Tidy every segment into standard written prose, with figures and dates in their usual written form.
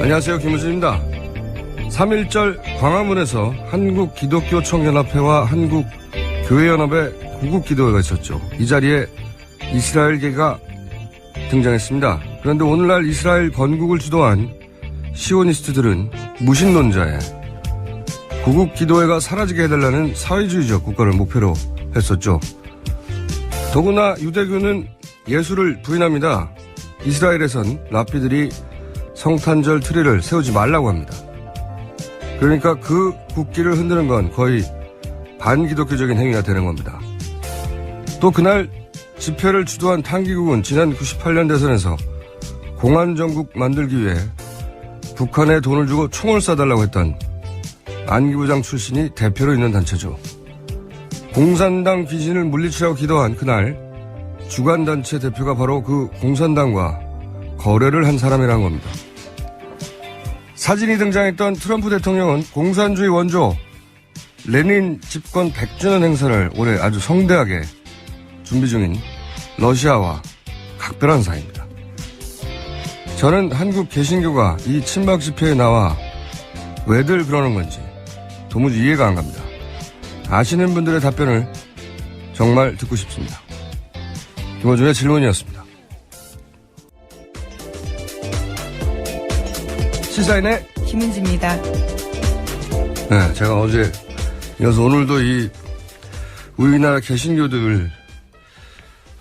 안녕하세요. 김우진입니다. 3.1절 광화문에서 한국기독교총연합회와 한국교회연합의 구국기도회가 있었죠. 이 자리에 이스라엘계가 등장했습니다. 그런데 오늘날 이스라엘 건국을 주도한 시오니스트들은 무신론자에 구국기도회가 사라지게 해달라는 사회주의적 국가를 목표로 했었죠. 더구나 유대교는 예수를 부인합니다. 이스라엘에선 랍비들이 성탄절 트리를 세우지 말라고 합니다. 그러니까 그 국기를 흔드는 건 거의 반기독교적인 행위가 되는 겁니다. 또 그날 집회를 주도한 탄기국은 지난 98년 대선에서 공안정국 만들기 위해 북한에 돈을 주고 총을 쏴달라고 했던 안기부장 출신이 대표로 있는 단체죠. 공산당 귀신을 물리치라고 기도한 그날 주관단체 대표가 바로 그 공산당과 거래를 한 사람이라는 겁니다. 사진이 등장했던 트럼프 대통령은 공산주의 원조 레닌 집권 100주년 행사를 올해 아주 성대하게 준비 중인 러시아와 각별한 사이입니다. 저는 한국 개신교가 이 친박 집회에 나와 왜들 그러는 건지 도무지 이해가 안 갑니다. 아시는 분들의 답변을 정말 듣고 싶습니다. 김어준의 질문이었습니다. 시사인의 김은지입니다. 네, 제가 어제 이어서 오늘도 이 우리나라 개신교들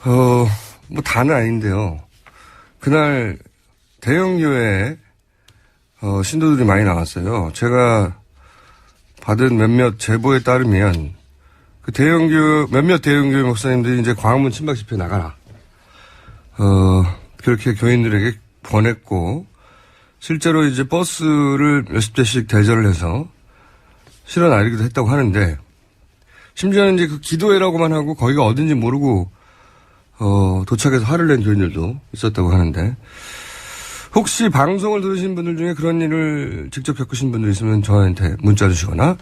뭐 다는 아닌데요. 그날 대형교회에 신도들이 많이 나왔어요. 제가 받은 몇몇 제보에 따르면 그 몇몇 대형교회 목사님들이 이제 광화문 친박 집회에 나가라. 그렇게 교인들에게 권했고 실제로 이제 버스를 몇십 대씩 대절을 해서 실어 나르기도 했다고 하는데 심지어는 이제 그 기도회라고만 하고 거기가 어딘지 모르고 도착해서 화를 낸 교인들도 있었다고 하는데 혹시 방송을 들으신 분들 중에 그런 일을 직접 겪으신 분들 있으면 저한테 문자 주시거나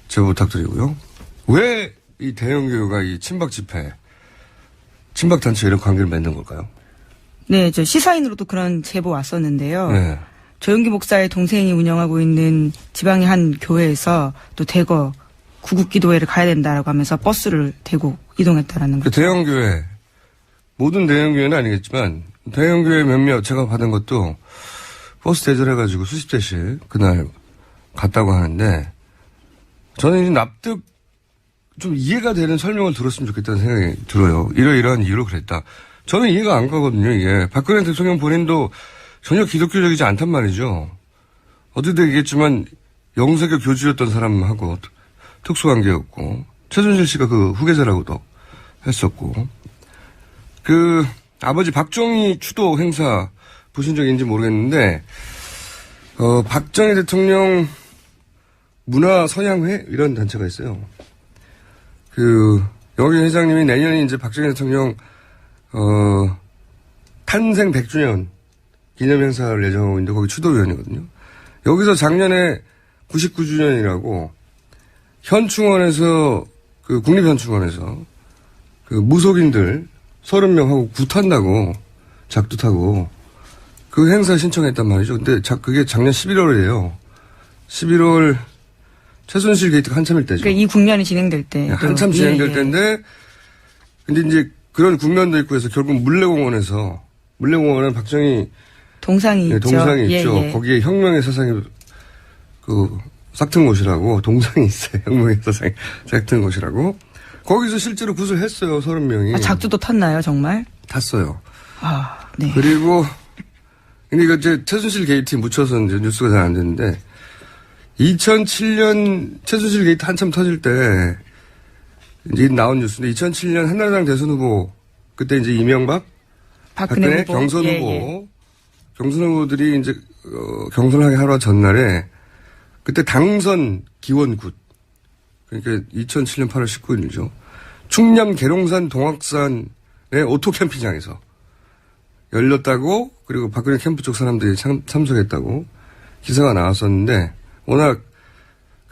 제보 부탁드리고요. 왜 이 대형교회가 이 친박 집회, 친박 단체 이런 관계를 맺는 걸까요? 네, 저 시사인으로도 그런 제보 왔었는데요. 네. 조영기 목사의 동생이 운영하고 있는 지방의 한 교회에서 또 대거 구국기도회를 가야 된다라고 하면서 버스를 대고 이동했다라는 거죠. 대형교회, 모든 대형교회는 아니겠지만 대형교회 몇몇 제가 받은 것도 버스 대절해가지고 수십 대씩 그날 갔다고 하는데 저는 이제 납득 좀 이해가 되는 설명을 들었으면 좋겠다는 생각이 들어요. 이러이러한 이유로 그랬다. 저는 이해가 안 가거든요. 이게 박근혜 대통령 본인도 전혀 기독교적이지 않단 말이죠. 어디도 얘기했지만 영세교 교주였던 사람하고 특수관계였고 최순실 씨가 그 후계자라고도 했었고 그 아버지 박정희 추도 행사 보신 적인지 모르겠는데 박정희 대통령 문화선양회 이런 단체가 있어요. 여기 회장님이 내년에 이제 박정희 대통령 탄생 100주년 기념 행사를 예정하고 있는데 거기 추도위원이거든요. 여기서 작년에 99주년이라고 현충원에서 국립현충원에서 무속인들 30명하고 굿한다고 작두 타고 그 행사 신청했단 말이죠. 근데 그게 작년 11월이에요. 11월 최순실 게이트가 한참일 때죠. 그러니까 이 국면이 진행될 때. 한참 진행될 때인데 근데 이제 그런 국면도 있고 해서 결국 물레공원은 박정희 동상이 있죠. 동상이 있죠. 거기에 혁명의 사상이 싹튼 곳이라고 동상이 있어요. 혁명의 사상이 싹튼 곳이라고. 거기서 실제로 구슬했어요. 30명이. 작두도 탔나요, 정말? 탔어요. 네. 그리고 근데 이거 이제 최순실 게이트에 묻혀서 이제 뉴스가 잘 안 됐는데 2007년 최순실 게이트 한참 터질 때 이제 나온 뉴스인데 2007년 한나라당 대선 후보 그때 이제 이명박, 박근혜 후보. 경선 후보, 경선 후보들이 이제 경선하기 하루 전날에 그때 당선 기원굿 그러니까 2007년 8월 19일이죠. 충남 계룡산 동학산의 오토 캠핑장에서 열렸다고 그리고 박근혜 캠프 쪽 사람들이 참석했다고 기사가 나왔었는데 워낙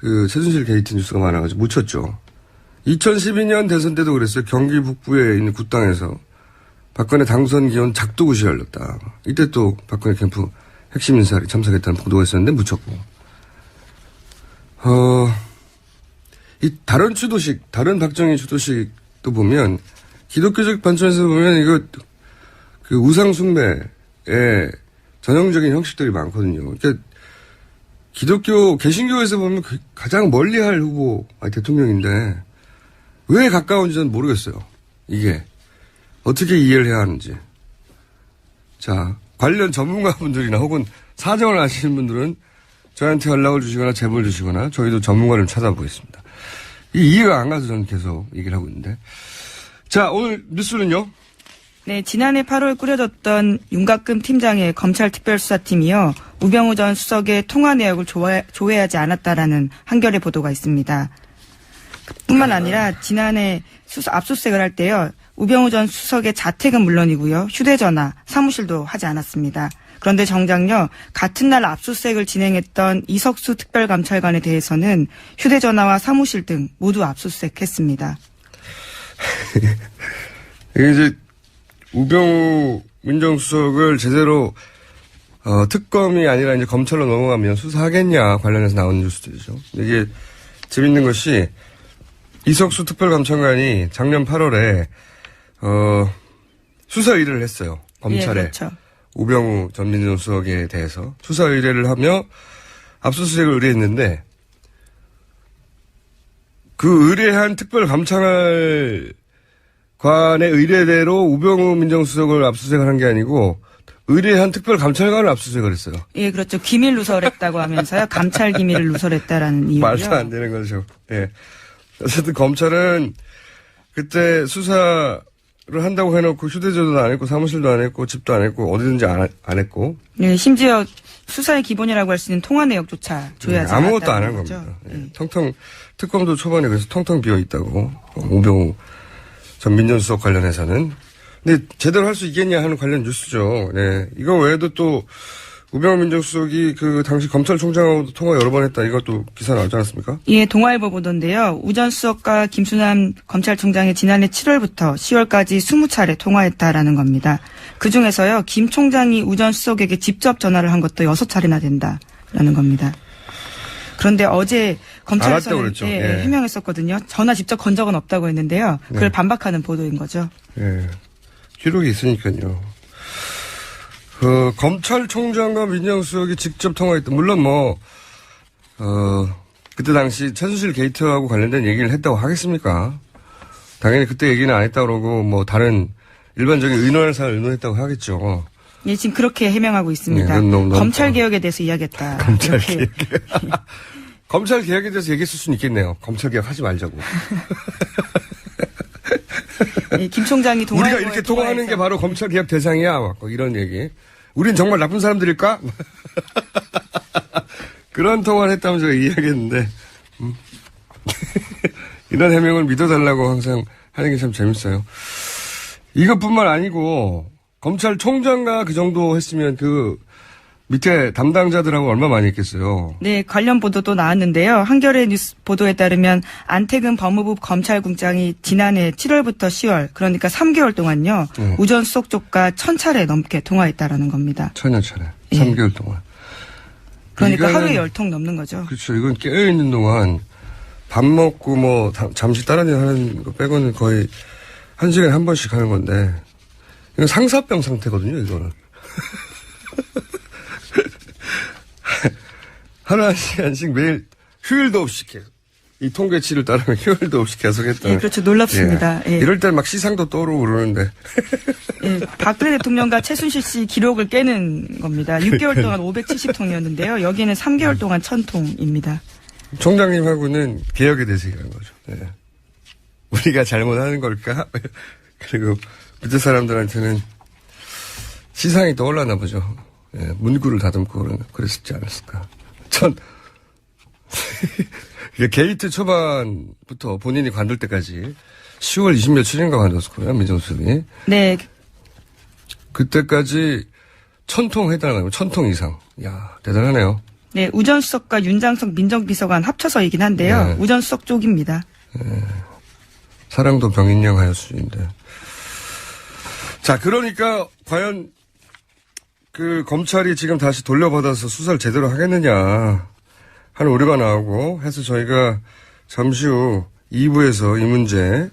최순실 게이트 뉴스가 많아가지고 묻혔죠. 2012년 대선 때도 그랬어요. 경기 북부에 있는 굿당에서 박근혜 당선 기원 작두굿이 열렸다. 이때 또 박근혜 캠프 핵심 인사들이 참석했다는 보도가 있었는데 묻혔고. 이 다른 추도식, 다른 박정희 추도식도 보면 기독교적 관점에서 보면 이거 그 우상숭배의 전형적인 형식들이 많거든요. 그러니까 기독교, 개신교에서 보면 가장 멀리할 후보, 대통령인데 왜 가까운지 저는 모르겠어요. 이게 어떻게 이해를 해야 하는지. 자, 관련 전문가분들이나 혹은 사정을 아시는 분들은 저희한테 연락을 주시거나 제보를 주시거나 저희도 전문가를 찾아보겠습니다. 이 이해가 안 가서 저는 계속 얘기를 하고 있는데. 자, 오늘 뉴스는요? 네, 지난해 8월 꾸려졌던 윤곽금 팀장의 검찰특별수사팀이요. 우병우 전 수석의 통화 내역을 조회하지 않았다라는 한겨레 보도가 있습니다. 뿐만 아니라 지난해 압수수색을 할 때요. 우병우 전 수석의 자택은 물론이고요. 휴대전화, 사무실도 하지 않았습니다. 그런데 정작요. 같은 날 압수수색을 진행했던 이석수 특별감찰관에 대해서는 휴대전화와 사무실 등 모두 압수수색했습니다. 이게 이제 우병우 민정수석을 제대로 특검이 아니라 이제 검찰로 넘어가면 수사하겠냐 관련해서 나오는 뉴스들이죠. 이게 재밌는 것이 이석수 특별감찰관이 작년 8월에 수사 의뢰를 했어요. 검찰에. 예, 그렇죠. 우병우 전 민정수석에 대해서 수사 의뢰를 하며 압수수색을 의뢰했는데 그 의뢰한 특별감찰관의 의뢰대로 우병우 민정수석을 압수수색을 한 게 아니고 의뢰한 특별감찰관을 압수수색을 했어요. 예, 그렇죠. 기밀 누설했다고 하면서요. 감찰 기밀을 누설했다라는 이유요. 말도 안 되는 거죠. 예. 어쨌든 검찰은 그때 수사를 한다고 해놓고 휴대전화도 안 했고 사무실도 안 했고 집도 안 했고 어디든지 안 했고. 네, 심지어 수사의 기본이라고 할 수 있는 통화 내역조차 조회하지 않았다는 아무것도 안 한 겁니다. 예. 텅텅 특검도 초반에 그래서 텅텅 비어 있다고 우병우 전 민정수석 관련해서는. 근데 제대로 할 수 있겠냐 하는 관련 뉴스죠. 네. 이거 외에도 또 우병우 민정수석이 그 당시 검찰총장하고도 통화 여러 번 했다. 이것도 기사 나오지 않았습니까? 예, 동아일보 보도인데요. 우 전 수석과 김수남 검찰총장이 지난해 7월부터 10월까지 20차례 통화했다라는 겁니다. 그중에서요. 김 총장이 우 전 수석에게 직접 전화를 한 것도 6차례나 된다라는 겁니다. 그런데 어제 검찰에서는 예. 해명했었거든요. 전화 직접 건 적은 없다고 했는데요. 그걸 네. 반박하는 보도인 거죠. 예. 기록이 있으니까요. 검찰총장과 민정수석이 직접 통화했다. 물론 그때 당시 최순실 게이트하고 관련된 얘기를 했다고 하겠습니까? 당연히 그때 얘기는 안 했다고 그러고 다른 일반적인 의논할 사람을 의논했다고 하겠죠. 예, 지금 그렇게 해명하고 있습니다. 네, 검찰 개혁에 대해서 이야기했다. 검찰 개혁. 검찰 개혁에 대해서 얘기했을 수는 있겠네요. 검찰 개혁 하지 말자고. 네, 김 총장이 우리가 이렇게 통화하는 게 바로 검찰 개혁 대상이야. 막 이런 얘기. 우린 정말 나쁜 사람들일까? 그런 통화를 했다면 제가 이해하겠는데. 이런 해명을 믿어달라고 항상 하는 게 참 재밌어요. 이것뿐만 아니고 검찰총장과 그 정도 했으면 그 밑에 담당자들하고 얼마 많이 했겠어요. 네, 관련 보도도 나왔는데요. 한겨레 뉴스 보도에 따르면 안태근 법무부 검찰국장이 지난해 7월부터 10월, 그러니까 3개월 동안요. 우 전 수석 쪽과 1000차례 넘게 통화했다라는 겁니다. 1000여 차례. 예. 3개월 동안. 그러니까 하루에 10통 넘는 거죠. 그렇죠. 이건 깨어있는 동안 밥 먹고 잠시 다른 일 하는 거 빼고는 거의 1시간에 한 번씩 하는 건데 이건 상사병 상태거든요, 이거는. 하루 1시간씩 매일 휴일도 없이 계속. 이 통계치를 따르면 휴일도 없이 계속 했다. 예, 그렇죠. 놀랍습니다. 예. 예. 이럴 때 막 시상도 떠오르고 그러는데. 예, 박근혜 대통령과 최순실 씨 기록을 깨는 겁니다. 6개월 동안 570통이었는데요. 여기는 3개월 동안 1000통입니다. 총장님하고는 개혁에 대해서 얘기하는 거죠. 예. 우리가 잘못하는 걸까? 그리고 밑에 사람들한테는 시상이 떠올랐나 보죠. 예, 문구를 다듬고 그랬을지 않았을까. 게이트 초반부터 본인이 관둘 때까지 10월 20며칠인가 관뒀을 거예요, 민정수석이. 네. 그때까지 1000통 해당하고 1000통 이상. 야, 대단하네요. 네, 우 전 수석과 윤장석 민정비서관 합쳐서이긴 한데요. 네. 우 전 수석 쪽입니다. 사랑도 병인령 하였수인데. 자, 그러니까 과연 그 검찰이 지금 다시 돌려받아서 수사를 제대로 하겠느냐 하는 우려가 나오고 해서 저희가 잠시 후 2부에서 이 문제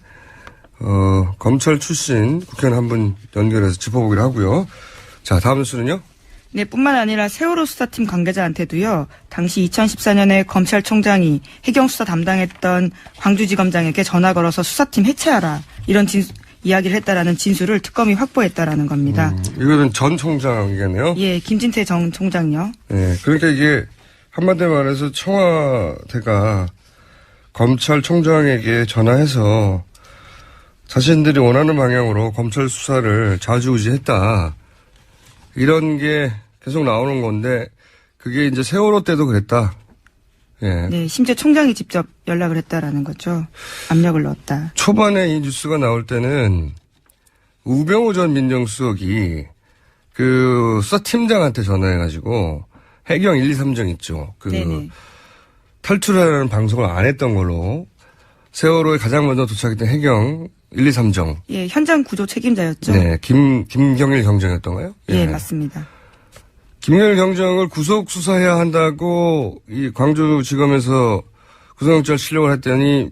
검찰 출신 국회의원 한 분 연결해서 짚어보기로 하고요. 자, 다음 뉴스는요? 네, 뿐만 아니라 세월호 수사팀 관계자한테도요, 당시 2014년에 검찰총장이 해경수사 담당했던 광주지검장에게 전화 걸어서 수사팀 해체하라, 이런 이야기를 했다라는 진술을 특검이 확보했다라는 겁니다. 이거는 전 총장이겠네요? 예, 김진태 전 총장요. 네, 그러니까 이게 한마디로 말해서 청와대가 검찰총장에게 전화해서 자신들이 원하는 방향으로 검찰 수사를 좌지우지했다. 이런 게 계속 나오는 건데 그게 이제 세월호 때도 그랬다. 예. 네, 심지어 총장이 직접 연락을 했다라는 거죠. 압력을 넣었다. 초반에 이 뉴스가 나올 때는 우병우 전 민정수석이 그 수사팀장한테 전화해가지고 해경 1, 2, 3정 있죠. 그 네네. 탈출하라는 방송을 안 했던 걸로 세월호에 가장 먼저 도착했던 해경 1, 2, 3정. 예, 현장 구조 책임자였죠. 네, 김경일 경정이었던가요? 예, 맞습니다. 김경일 경정을 구속 수사해야 한다고 이 광주지검에서 구속영장 치려고 했더니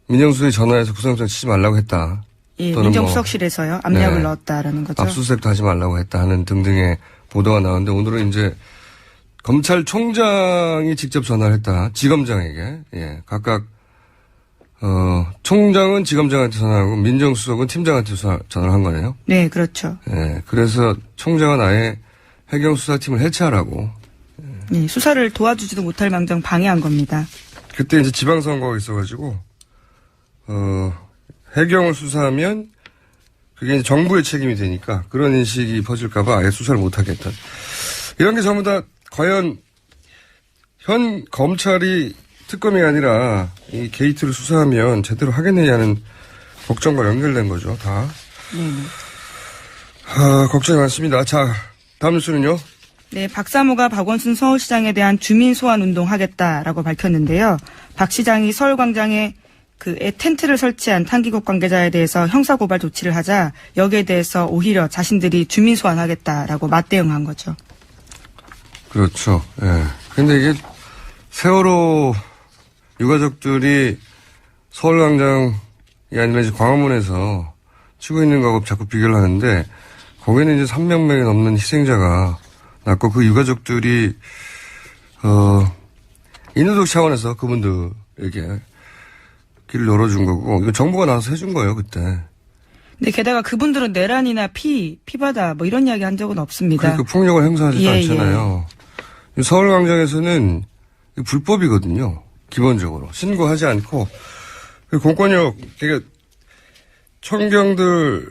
민정수석이 전화해서 구속영장 치지 말라고 했다. 예, 또는 민정수석실에서요. 압력을 네. 넣었다라는 거죠. 압수수색도 하지 말라고 했다 하는 등등의 보도가 나오는데 오늘은 이제 검찰총장이 직접 전화를 했다. 지검장에게. 예, 각각 총장은 지검장한테 전화하고 민정수석은 팀장한테 전화를 한 거네요. 네, 그렇죠. 예, 그래서 총장은 아예 해경수사팀을 해체하라고. 예, 수사를 도와주지도 못할 망정 방해한 겁니다. 그때 이제 지방선거가 있어가지고, 해경을 수사하면 그게 이제 정부의 책임이 되니까 그런 인식이 퍼질까봐 아예 수사를 못하겠다. 이런 게 전부 다 과연 현 검찰이 특검이 아니라 이 게이트를 수사하면 제대로 하겠느냐는 걱정과 연결된 거죠, 다. 네. 걱정이 많습니다. 자, 다음 뉴스는요? 네, 박사모가 박원순 서울시장에 대한 주민 소환 운동 하겠다라고 밝혔는데요. 박 시장이 서울광장에 텐트를 설치한 탄기국 관계자에 대해서 형사고발 조치를 하자 여기에 대해서 오히려 자신들이 주민 소환하겠다라고 맞대응한 거죠. 그렇죠. 예. 근데 이게 세월호 유가족들이 서울광장이 아니라 이제 광화문에서 치고 있는 거하고 자꾸 비교를 하는데 거기는 이제 300명이 넘는 희생자가 났고 그 유가족들이 인도적 차원에서 그분들에게 길을 열어준 거고 이거 정부가 나와서 해준 거예요 그때. 근데 게다가 그분들은 내란이나 피바다 뭐 이런 이야기 한 적은 없습니다. 그러니까 폭력을 행사하지도 예, 않잖아요. 예. 서울광장에서는 불법이거든요. 기본적으로 신고하지 않고 공권력 그러니까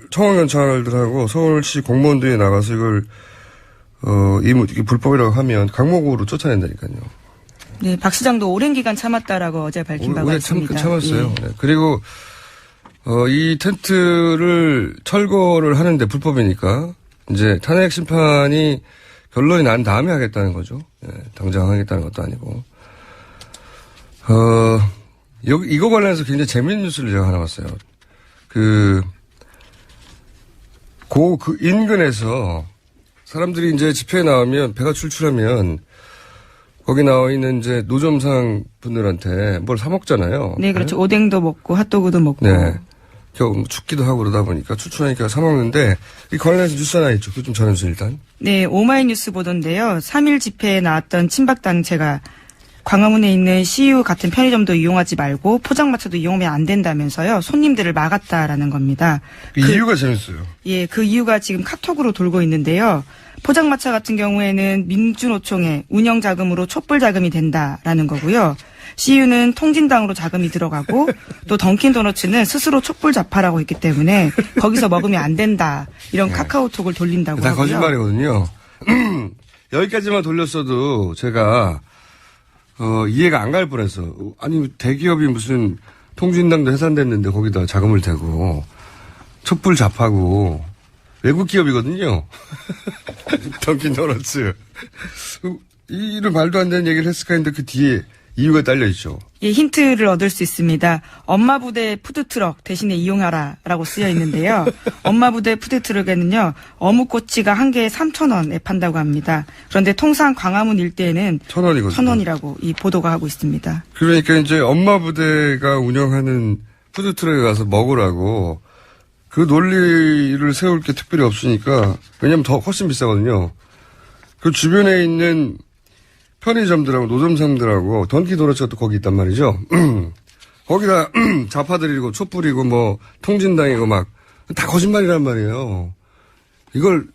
청원경찰들하고 서울시 공무원들이 나가서 이걸 이게 불법이라고 하면 강목으로 쫓아낸다니까요. 네, 박 시장도 오랜 기간 참았다라고 어제 밝힌 바가 있습니다. 참았어요. 예. 네. 그리고 이 텐트를 철거를 하는데 불법이니까 이제 탄핵 심판이 결론이 난 다음에 하겠다는 거죠. 네, 당장 하겠다는 것도 아니고. 이거 관련해서 굉장히 재밌는 뉴스를 제가 하나 봤어요. 그 인근에서 사람들이 이제 집회에 나오면 배가 출출하면 거기 나와 있는 이제 노점상 분들한테 뭘 사 먹잖아요. 네, 그렇죠. 네? 오뎅도 먹고 핫도그도 먹고. 네. 겨우 춥기도 하고 그러다 보니까 추출하니까 사 먹는데 이 관련해서 뉴스 하나 있죠. 그거 좀 전해주세요 일단. 네, 오마이뉴스 보던데요. 3.1 집회에 나왔던 친박단체가 광화문에 있는 CU 같은 편의점도 이용하지 말고 포장마차도 이용하면 안 된다면서요. 손님들을 막았다라는 겁니다. 이유가 재밌어요. 예, 그 이유가 지금 카톡으로 돌고 있는데요. 포장마차 같은 경우에는 민주노총의 운영 자금으로 촛불 자금이 된다라는 거고요. CU는 통진당으로 자금이 들어가고 또 던킨도너츠는 스스로 촛불 좌파라고 했기 때문에 거기서 먹으면 안 된다. 이런 카카오톡을 돌린다고 다 하고요. 거짓말이거든요. 여기까지만 돌렸어도 제가 이해가 안 갈 뻔했어. 아니 대기업이 무슨 통진당도 해산됐는데 거기다 자금을 대고 촛불 좌파고 외국 기업이거든요. 던킨도너츠. 이런 말도 안 되는 얘기를 했을까 했는데 그 뒤에 이유가 딸려 있죠. 예, 힌트를 얻을 수 있습니다. 엄마 부대 푸드트럭 대신에 이용하라라고 쓰여 있는데요. 엄마 부대 푸드트럭에는요, 어묵꼬치가 한 개에 3,000원에 판다고 합니다. 그런데 통상 광화문 일대에는 1,000원이거든요. 1,000원이라고 이 보도가 하고 있습니다. 그러니까 이제 엄마 부대가 운영하는 푸드트럭에 가서 먹으라고 그 논리를 세울 게 특별히 없으니까, 왜냐면 더 훨씬 비싸거든요. 그 주변에 있는 편의점들하고 노점상들하고 던키도너츠가 또 거기 있단 말이죠. 거기다 좌파들이고 촛불이고 뭐 통진당이고 막 다 거짓말이란 말이에요. 이걸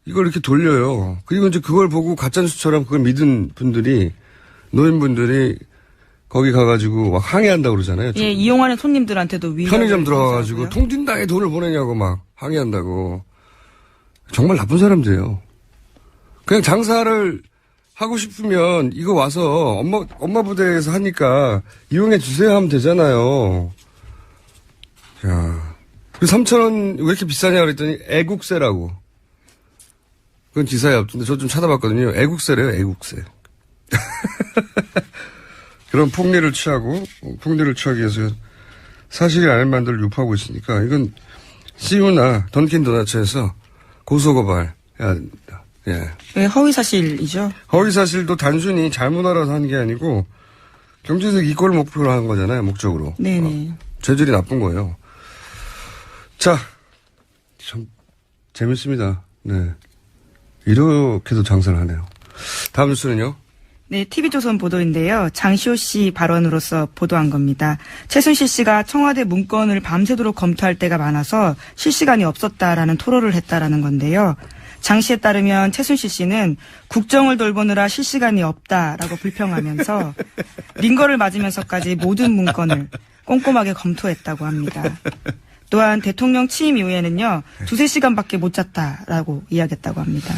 이렇게 돌려요. 그리고 이제 그걸 보고 가짜뉴스처럼 그걸 믿은 분들이, 노인분들이 거기 가가지고 막 항의한다고 그러잖아요. 예, 이용하는 손님들한테도 위협을 편의점 들어가가지고 하고요. 통진당에 돈을 보내냐고 막 항의한다고. 정말 나쁜 사람들이에요. 그냥 장사를 하고 싶으면 이거 와서 엄마 부대에서 하니까 이용해 주세요 하면 되잖아요. 자, 그 3,000원 왜 이렇게 비싸냐 그랬더니 애국세라고. 그건 기사에 없던데 저 좀 찾아봤거든요. 애국세래요, 애국세. 그런 폭리를 취하기 위해서 사실이 아닌 말들을 유포하고 있으니까 이건 CU나 던킨도너츠에서 고소고발 해야 됩니다. 예. 예, 허위사실이죠. 허위사실도 단순히 잘못 알아서 한 게 아니고 경제적 이권을 목표로 한 거잖아요, 목적으로. 네네. 죄질이 나쁜 거예요. 자, 참 재밌습니다. 네. 이렇게도 장사를 하네요. 다음 뉴스는요? 네, TV조선 보도인데요. 장시호 씨 발언으로서 보도한 겁니다. 최순실 씨가 청와대 문건을 밤새도록 검토할 때가 많아서 실시간이 없었다라는 토로를 했다라는 건데요. 장 씨에 따르면 최순실 씨는 국정을 돌보느라 실시간이 없다라고 불평하면서 링거를 맞으면서까지 모든 문건을 꼼꼼하게 검토했다고 합니다. 또한 대통령 취임 이후에는요, 2-3시간밖에 못 잤다라고 이야기했다고 합니다.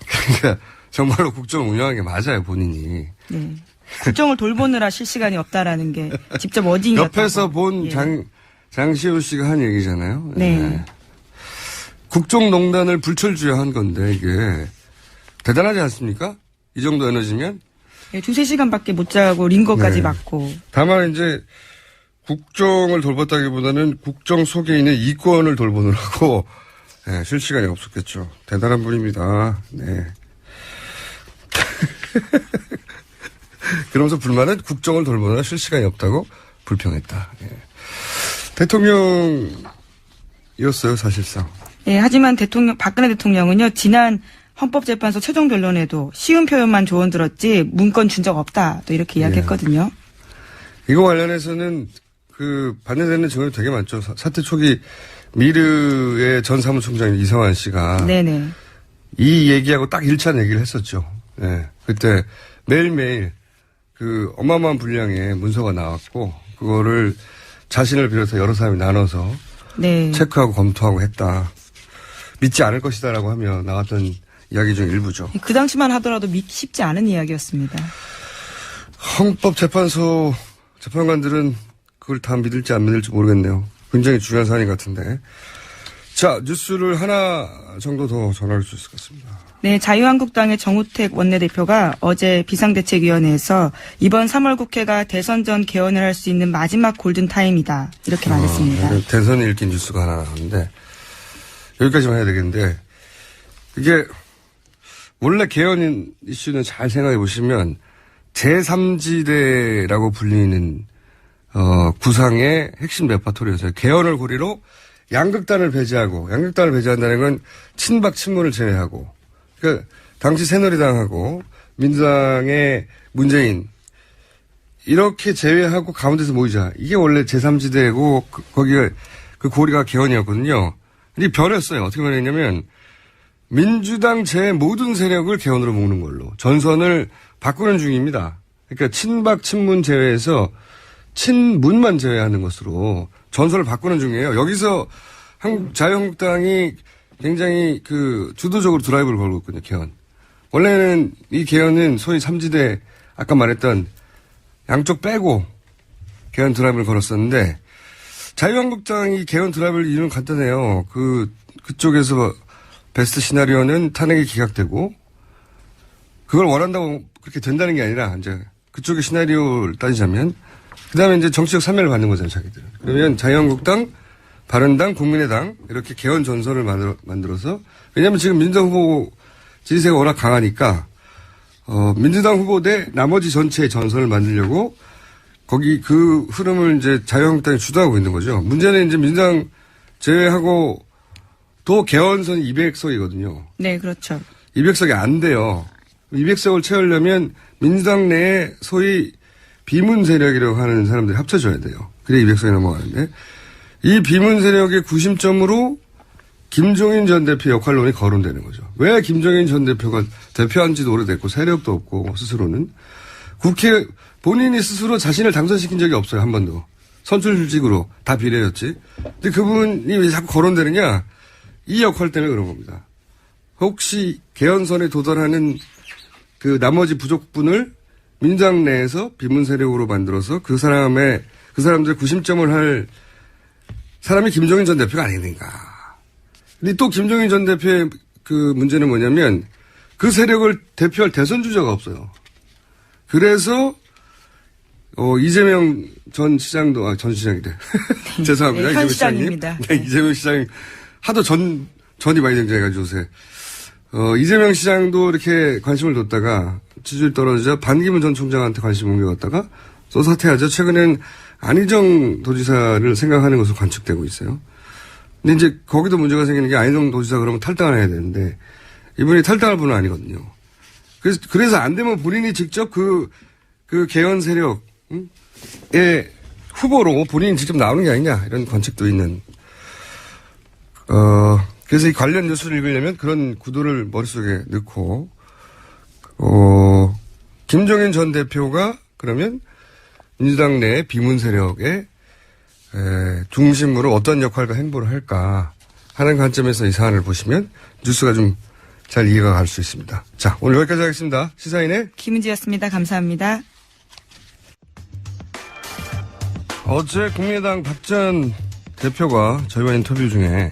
그러니까 정말로 국정을 운영한 게 맞아요, 본인이. 네. 국정을 돌보느라 실시간이 없다라는 게 직접 어딘이었다고. 옆에서 본 예. 장시호 씨가 한 얘기잖아요. 네. 국정농단을 불철주야한 건데 이게 대단하지 않습니까? 이 정도 에너지면. 네, 2-3시간밖에 못 자고 링거까지 네. 맞고. 다만 이제 국정을 돌봤다기보다는 국정 속에 있는 이권을 돌보느라고 네, 쉴 시간이 없었겠죠. 대단한 분입니다. 네. 그러면서 불만은 국정을 돌보느라 쉴 시간이 없다고 불평했다. 예. 대통령이었어요, 사실상. 예, 하지만 박근혜 대통령은요, 지난 헌법재판소 최종 변론에도 쉬운 표현만 조언 들었지 문건 준 적 없다. 또 이렇게 이야기했거든요. 이거 관련해서는 반대되는 증언이 되게 많죠. 사태 초기 미르의 전 사무총장 이성환 씨가. 네네. 이 얘기하고 딱 일치한 얘기를 했었죠. 네. 그때 매일매일 어마어마한 분량의 문서가 나왔고, 그거를 자신을 비롯해 여러 사람이 나눠서 네. 체크하고 검토하고 했다. 믿지 않을 것이다라고 하며 나왔던 이야기 중 일부죠. 그 당시만 하더라도 믿기 쉽지 않은 이야기였습니다. 헌법재판소 재판관들은 그걸 다 믿을지 안 믿을지 모르겠네요. 굉장히 중요한 사안인 것 같은데. 자, 뉴스를 하나 정도 더 전할 수 있을 것 같습니다. 네, 자유한국당의 정우택 원내대표가 어제 비상대책위원회에서 이번 3월 국회가 대선 전 개헌을 할 수 있는 마지막 골든타임이다. 이렇게 말했습니다. 대선이 읽힌 뉴스가 하나 나왔는데 여기까지만 해야 되겠는데, 이게 원래 개헌 이슈는 잘 생각해 보시면 제3지대라고 불리는 구상의 핵심 레파토리였어요. 개헌을 고리로 양극단을 배제한다는 건 친박 친문을 제외하고, 그러니까 당시 새누리당하고 민주당의 문재인 이렇게 제외하고 가운데서 모이자. 이게 원래 제3지대고 거기가 그 고리가 개헌이었거든요. 근데 변했어요. 어떻게 변했냐면 민주당 제 모든 세력을 개헌으로 모으는 걸로 전선을 바꾸는 중입니다. 그러니까 친박 친문 제외해서 친문만 제외하는 것으로 전선을 바꾸는 중이에요. 여기서 자유한국당이 굉장히 주도적으로 드라이브를 걸고 있거든요, 개헌. 원래는 이 개헌은 소위 3지대, 아까 말했던 양쪽 빼고 개헌 드라이브를 걸었었는데, 자유한국당이 개헌 드라이브를 이유는 간단해요. 그쪽에서 베스트 시나리오는 탄핵이 기각되고, 그걸 원한다고 그렇게 된다는 게 아니라, 이제 그쪽의 시나리오를 따지자면, 그 다음에 이제 정치적 참여를 받는 거잖아요, 자기들은. 그러면 자유한국당, 바른당, 국민의당, 이렇게 개헌 전선을 만들어서, 왜냐면 지금 민주당 후보 지지세가 워낙 강하니까, 민주당 후보 대 나머지 전체의 전선을 만들려고, 거기 그 흐름을 이제 자유한국당이 주도하고 있는 거죠. 문제는 이제 민주당 제외하고, 또 개헌선이 200석이거든요. 네, 그렇죠. 200석이 안 돼요. 200석을 채우려면 민주당 내에 소위 비문 세력이라고 하는 사람들이 합쳐져야 돼요. 그래 200석이 넘어가는데 이 비문 세력의 구심점으로 김종인 전 대표 역할론이 거론되는 거죠. 왜 김종인 전 대표가 대표한 지도 오래됐고 세력도 없고 스스로는 국회 본인이 스스로 자신을 당선시킨 적이 없어요. 한 번도. 선출직으로 다 비례였지. 근데 그분이 왜 자꾸 거론되느냐. 이 역할 때문에 그런 겁니다. 혹시 개헌선에 도달하는 그 나머지 부족분을 민주당 내에서 비문 세력으로 만들어서 그 사람들의 구심점을 할 사람이 김종인 전 대표가 아니는가. 근데 또 김종인 전 대표의 그 문제는 뭐냐면 그 세력을 대표할 대선 주자가 없어요. 그래서 이재명 전 시장도 전 시장이래. 죄송합니다. 네, 현 시장입니다. 네, 이재명 시장이 하도 전이 많이 등장해가지고 요새. 이재명 시장도 이렇게 관심을 뒀다가 지지율 떨어지자 반기문 전 총장한테 관심 옮겨갔다가 또 사퇴하자 최근엔 안희정 도지사를 생각하는 것으로 관측되고 있어요. 근데 이제 거기도 문제가 생기는 게 안희정 도지사 그러면 탈당을 해야 되는데 이분이 탈당할 분은 아니거든요. 그래서 안 되면 본인이 직접 그 개헌 세력의 후보로 본인이 직접 나오는 게 아니냐 이런 관측도 있는 그래서 이 관련 뉴스를 읽으려면 그런 구도를 머릿속에 넣고, 김종인 전 대표가 그러면 민주당 내 비문 세력의 중심으로 어떤 역할과 행보를 할까 하는 관점에서 이 사안을 보시면 뉴스가 좀 잘 이해가 갈 수 있습니다. 자, 오늘 여기까지 하겠습니다. 시사인의 김은지였습니다. 감사합니다. 어제 국민의당 박 전 대표가 저희와 인터뷰 중에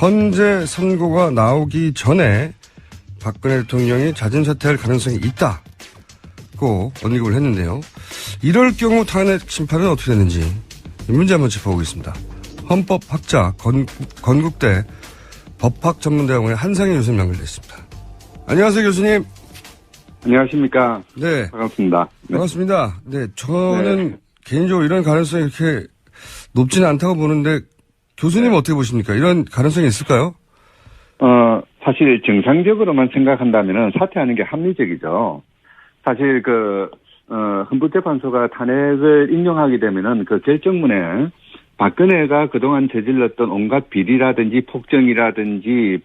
헌재 선고가 나오기 전에 박근혜 대통령이 자진 사퇴할 가능성이 있다고 언급을 했는데요. 이럴 경우 탄핵 심판은 어떻게 되는지 이 문제 한번 짚어보겠습니다. 헌법학자 건국대 법학전문대학원의 한상희 교수님 연결됐습니다. 안녕하세요, 교수님. 안녕하십니까. 네. 반갑습니다. 네. 반갑습니다. 네, 저는 개인적으로 이런 가능성이 이렇게 높지는 않다고 보는데 교수님은 어떻게 보십니까? 이런 가능성이 있을까요? 사실 정상적으로만 생각한다면은 사퇴하는 게 합리적이죠. 사실 헌법재판소가 탄핵을 인용하게 되면은 그 결정문에 박근혜가 그동안 저질렀던 온갖 비리라든지 폭정이라든지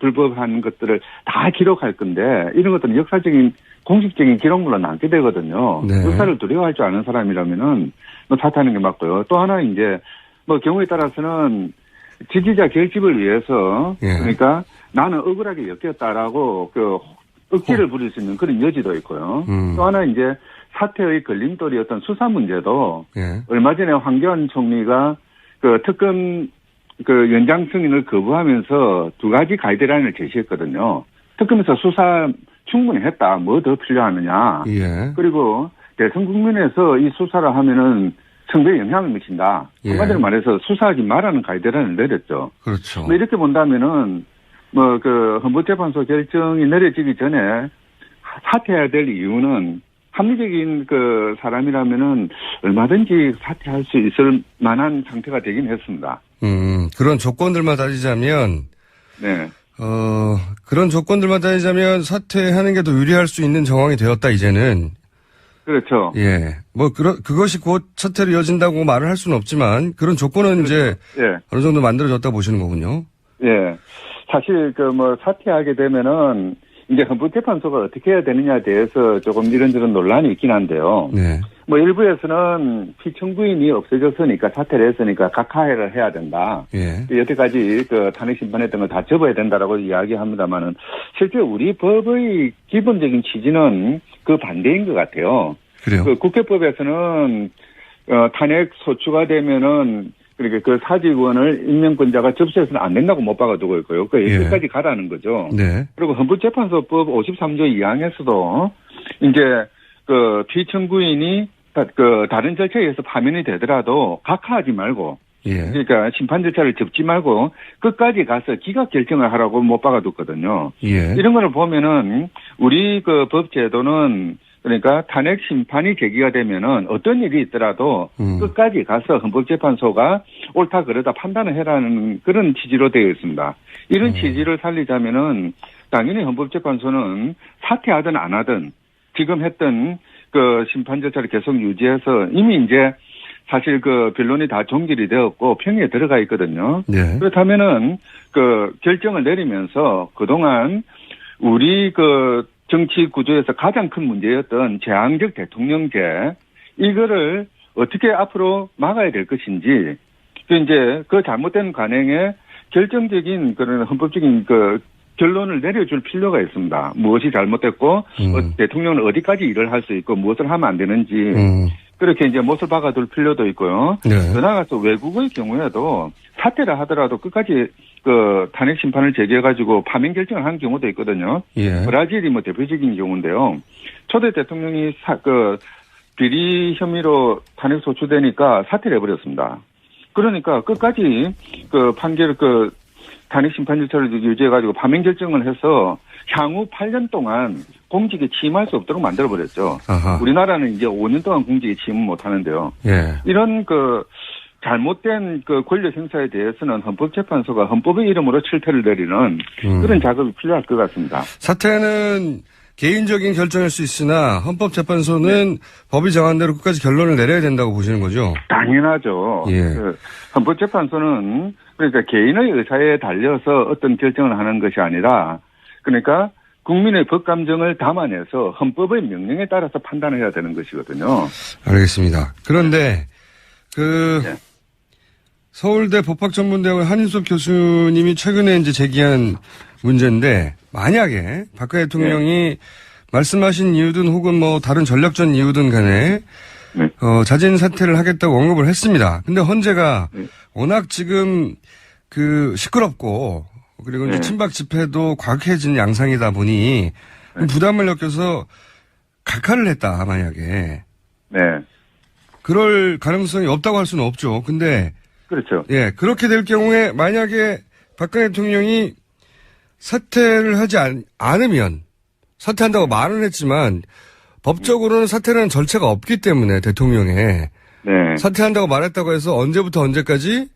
불법한 것들을 다 기록할 건데 이런 것들은 역사적인 공식적인 기록물로 남게 되거든요. 네. 역사를 두려워할 줄 아는 사람이라면은 사퇴하는 게 맞고요. 또 하나 이제 경우에 따라서는 지지자 결집을 위해서 예. 그러니까 나는 억울하게 엮였다라고 억지를 부릴 수 있는 그런 여지도 있고요. 또 하나 이제 사퇴의 걸림돌이었던 수사 문제도 예. 얼마 전에 황교안 총리가 특검 연장 승인을 거부하면서 두 가지 가이드라인을 제시했거든요. 특검에서 수사 충분히 했다. 뭐 더 필요하느냐. 예. 그리고 대선 국면에서 이 수사를 하면은 선거에 영향을 미친다. 예. 한마디로 말해서 수사하지 말라는 가이드라인을 내렸죠. 그렇죠. 이렇게 본다면은 헌법재판소 결정이 내려지기 전에 사퇴해야 될 이유는 합리적인 사람이라면은 얼마든지 사퇴할 수 있을 만한 상태가 되긴 했습니다. 그런 조건들만 따지자면 네. 그런 조건들만 따지자면 사퇴하는 게 더 유리할 수 있는 정황이 되었다, 이제는. 그렇죠. 예. 그것이 곧 사퇴로 이어진다고 말을 할 수는 없지만, 그런 조건은 그렇죠. 이제, 예. 어느 정도 만들어졌다 보시는 거군요. 예. 사실, 사퇴하게 되면은, 이제 헌법재판소가 어떻게 해야 되느냐에 대해서 조금 이런저런 논란이 있긴 한데요. 네. 일부에서는 피청구인이 없어졌으니까 사퇴를 했으니까 각하해를 해야 된다. 예. 여태까지 탄핵 심판했던 거 다 접어야 된다라고 이야기합니다만은 실제 우리 법의 기본적인 취지는 그 반대인 것 같아요. 그래요. 국회법에서는 탄핵 소추가 되면은 그러니까 사직원을 임명권자가 접수해서는 안 된다고 못 박아두고 있고요. 여기까지 가라는 거죠. 네. 그리고 헌법재판소법 53조 2항에서도 이제 피청구인이 다른 절차에 의해서 파면이 되더라도 각하하지 말고, 예. 그러니까 심판 절차를 접지 말고 끝까지 가서 기각 결정을 하라고 못 박아뒀거든요. 예. 이런 거를 보면은 우리 그 법 제도는 그러니까 탄핵 심판이 제기가 되면은 어떤 일이 있더라도 끝까지 가서 헌법재판소가 옳다 그러다 판단을 해라는 그런 취지로 되어 있습니다. 이런 취지를 살리자면은 당연히 헌법재판소는 사퇴하든 안 하든 지금 했던 그 심판 절차를 계속 유지해서 이미 이제 사실 그 변론이 다 종결이 되었고 평의에 들어가 있거든요. 네. 그렇다면은 그 결정을 내리면서 그동안 우리 그 정치 구조에서 가장 큰 문제였던 재앙적 대통령제 이거를 어떻게 앞으로 막아야 될 것인지 이제 그 잘못된 관행에 결정적인 그런 헌법적인 그 결론을 내려줄 필요가 있습니다. 무엇이 잘못됐고 대통령은 어디까지 일을 할 수 있고 무엇을 하면 안 되는지 그렇게 이제 못을 박아둘 필요도 있고요. 네. 더 나아가서 외국의 경우에도 사퇴를 하더라도 끝까지 그 탄핵 심판을 제기해가지고 파면 결정을 한 경우도 있거든요. 예. 브라질이 뭐 대표적인 경우인데요. 초대 대통령이 비리 혐의로 탄핵 소추되니까 사퇴를 해버렸습니다. 그러니까 끝까지 그 판결 탄핵 심판 절차를 유지해가지고 파면 결정을 해서 향후 8년 동안 공직에 취임할 수 없도록 만들어버렸죠. 아하. 우리나라는 이제 5년 동안 공직에 취임을 못하는데요. 예. 이런 잘못된 권력 행사에 대해서는 헌법재판소가 헌법의 이름으로 실태를 내리는 그런 작업이 필요할 것 같습니다. 사퇴는 개인적인 결정일 수 있으나 헌법재판소는 법이 정한 대로 끝까지 결론을 내려야 된다고 보시는 거죠? 당연하죠. 예. 헌법재판소는 그러니까 개인의 의사에 달려서 어떤 결정을 하는 것이 아니라 그러니까 국민의 법감정을 담아내서 헌법의 명령에 따라서 판단을 해야 되는 것이거든요. 알겠습니다. 그런데 네. 서울대 법학전문대학원 한인섭 교수님이 최근에 이제 제기한 문제인데 만약에 박근혜 대통령이 말씀하신 이유든 혹은 뭐 다른 전략적 이유든 간에 자진 사퇴를 하겠다고 언급을 했습니다. 근데 헌재가 워낙 지금 시끄럽고 그리고 이제 친박 집회도 과격해진 양상이다 보니 부담을 느껴서 각하를 했다 만약에. 네. 그럴 가능성이 없다고 할 수는 없죠. 근데 그렇죠. 예, 그렇게 될 경우에 만약에 박근혜 대통령이 사퇴를 하지 않으면 사퇴한다고 말은 했지만 법적으로는 사퇴라는 절차가 없기 때문에 대통령에 사퇴한다고 말했다고 해서 언제부터 언제까지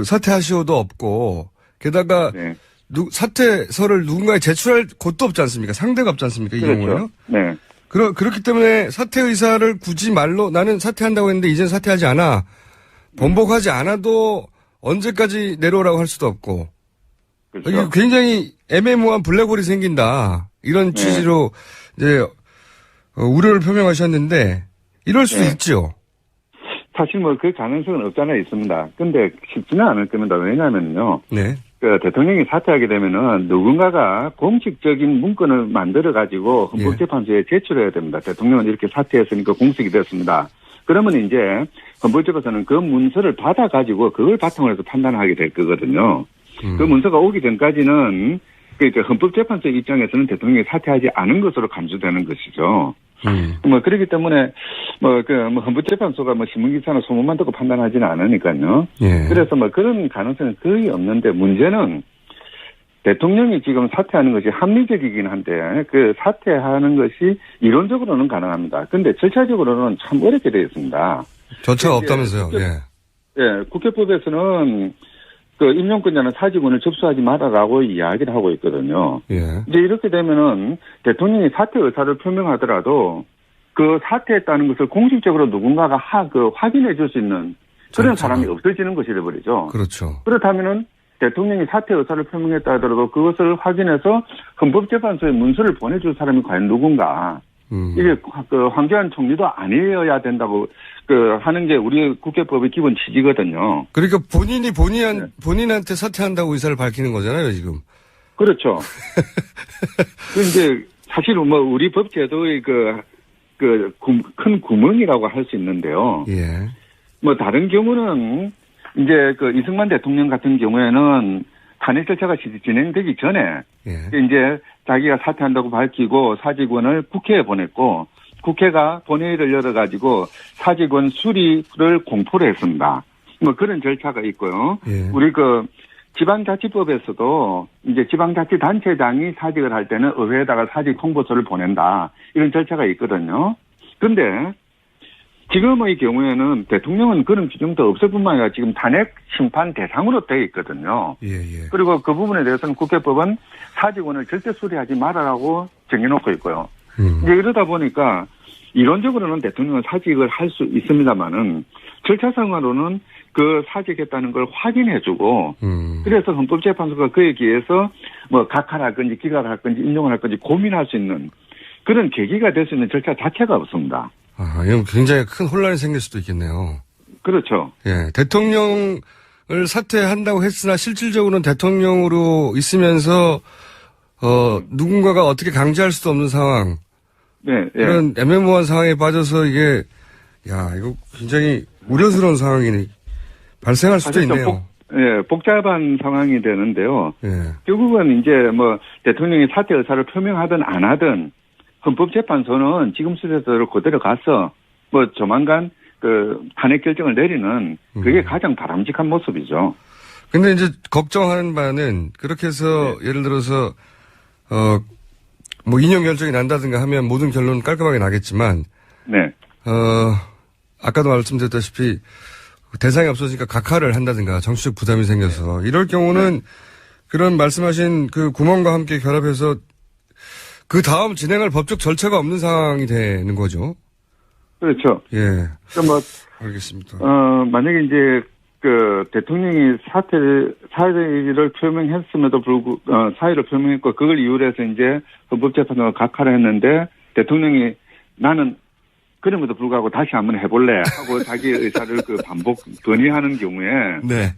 사퇴하시오도 없고 게다가 사퇴서를 누군가에 제출할 곳도 없지 않습니까? 상대가 없지 않습니까? 이 그렇죠. 경우에는. 네. 그렇기 때문에 사퇴 의사를 굳이 말로 나는 사퇴한다고 했는데 이젠 사퇴하지 않아. 번복하지 않아도 언제까지 내려오라고 할 수도 없고. 그렇죠. 이게 굉장히 애매모호한 블랙홀이 생긴다. 이런 취지로 이제 우려를 표명하셨는데 이럴 수도 있죠. 사실 뭐 그 가능성은 없잖아 있습니다. 근데 쉽지는 않을 겁니다. 왜냐하면요. 네. 대통령이 사퇴하게 되면은 누군가가 공식적인 문건을 만들어 가지고 헌법재판소에 제출해야 됩니다. 대통령은 이렇게 사퇴했으니까 공식이 됐습니다. 그러면 이제 헌법재판소는 그 문서를 받아 가지고 그걸 바탕으로 해서 판단하게 될 거거든요. 그 문서가 오기 전까지는 그러니까 헌법재판소 입장에서는 대통령이 사퇴하지 않은 것으로 간주되는 것이죠. 그렇기 때문에 헌법재판소가 신문기사나 소문만 듣고 판단하지는 않으니까요. 예. 그래서 그런 가능성은 거의 없는데 문제는 대통령이 지금 사퇴하는 것이 합리적이긴 한데 그 사퇴하는 것이 이론적으로는 가능합니다. 근데 절차적으로는 참 어렵게 되어 있습니다. 절차가 없다면서요. 예. 국회법에서는 임용권자는 사직원을 접수하지 말아라고 이야기를 하고 있거든요. 예. 이제 이렇게 되면은 대통령이 사퇴 의사를 표명하더라도 그 사퇴했다는 것을 공식적으로 누군가가 확인해 줄 수 있는 그런 사람이 없어지는 것이 되어버리죠. 그렇죠. 그렇다면은 대통령이 사퇴 의사를 표명했다 하더라도 그것을 확인해서 헌법재판소에 문서를 보내줄 사람이 과연 누군가. 이게 황교안 총리도 아니어야 된다고 하는 게 우리 국회법의 기본 취지거든요. 그러니까 본인한테 사퇴한다고 의사를 밝히는 거잖아요, 지금. 그렇죠. 그런데 사실 우리 법 제도의 큰 구멍이라고 할 수 있는데요. 예. 다른 경우는 이제 이승만 대통령 같은 경우에는 탄핵 절차가 진행되기 전에 이제 자기가 사퇴한다고 밝히고 사직원을 국회에 보냈고 국회가 본회의를 열어가지고 사직원 수리를 공포를 했습니다. 뭐 그런 절차가 있고요. 예. 우리 지방자치법에서도 이제 지방자치단체장이 사직을 할 때는 의회에다가 사직 통보서를 보낸다. 이런 절차가 있거든요. 그런데 지금의 경우에는 대통령은 그런 규정도 없을 뿐만 아니라 지금 탄핵 심판 대상으로 되어 있거든요. 예. 그리고 그 부분에 대해서는 국회법은 사직원을 절대 수리하지 말아라고 정해놓고 있고요. 이제 이러다 보니까 이론적으로는 대통령은 사직을 할 수 있습니다만은 절차상으로는 그 사직했다는 걸 확인해주고 그래서 헌법재판소가 그에 기해서 뭐 각하할 건지 기각할 건지 인용을 할 건지 고민할 수 있는 그런 계기가 될 수 있는 절차 자체가 없습니다. 아, 이건 굉장히 큰 혼란이 생길 수도 있겠네요. 그렇죠. 예, 대통령을 사퇴한다고 했으나 실질적으로는 대통령으로 있으면서 누군가가 어떻게 강제할 수도 없는 상황. 네, 그런 애매모호한 상황에 빠져서 이게 이거 굉장히 우려스러운 상황이 발생할 수도 있네요. 복잡한 상황이 되는데요. 예. 결국은 이제 뭐 대통령이 사퇴 의사를 표명하든 안 하든 헌법재판소는 지금 수준대로 그대로 가서 뭐 조만간 그 탄핵 결정을 내리는 그게 가장 바람직한 모습이죠. 근데 이제 걱정하는 바는 그렇게 해서 예를 들어서 뭐 인용 결정이 난다든가 하면 모든 결론은 깔끔하게 나겠지만 아까도 말씀드렸다시피 대상이 없어지니까 각하를 한다든가 정치적 부담이 생겨서 이럴 경우는 그런 말씀하신 그 구멍과 함께 결합해서 그 다음 진행할 법적 절차가 없는 상황이 되는 거죠. 그렇죠. 예. 뭐 알겠습니다. 만약에 이제 그 대통령이 사의를 표명했음에도 불구하고 사의를 표명했고 그걸 이유로 해서 이제 헌법재판소가 각하를 했는데 대통령이 나는 그럼에도 불구하고 다시 한번 해볼래 하고 자기 의사를 반복 건의하는 경우에 네.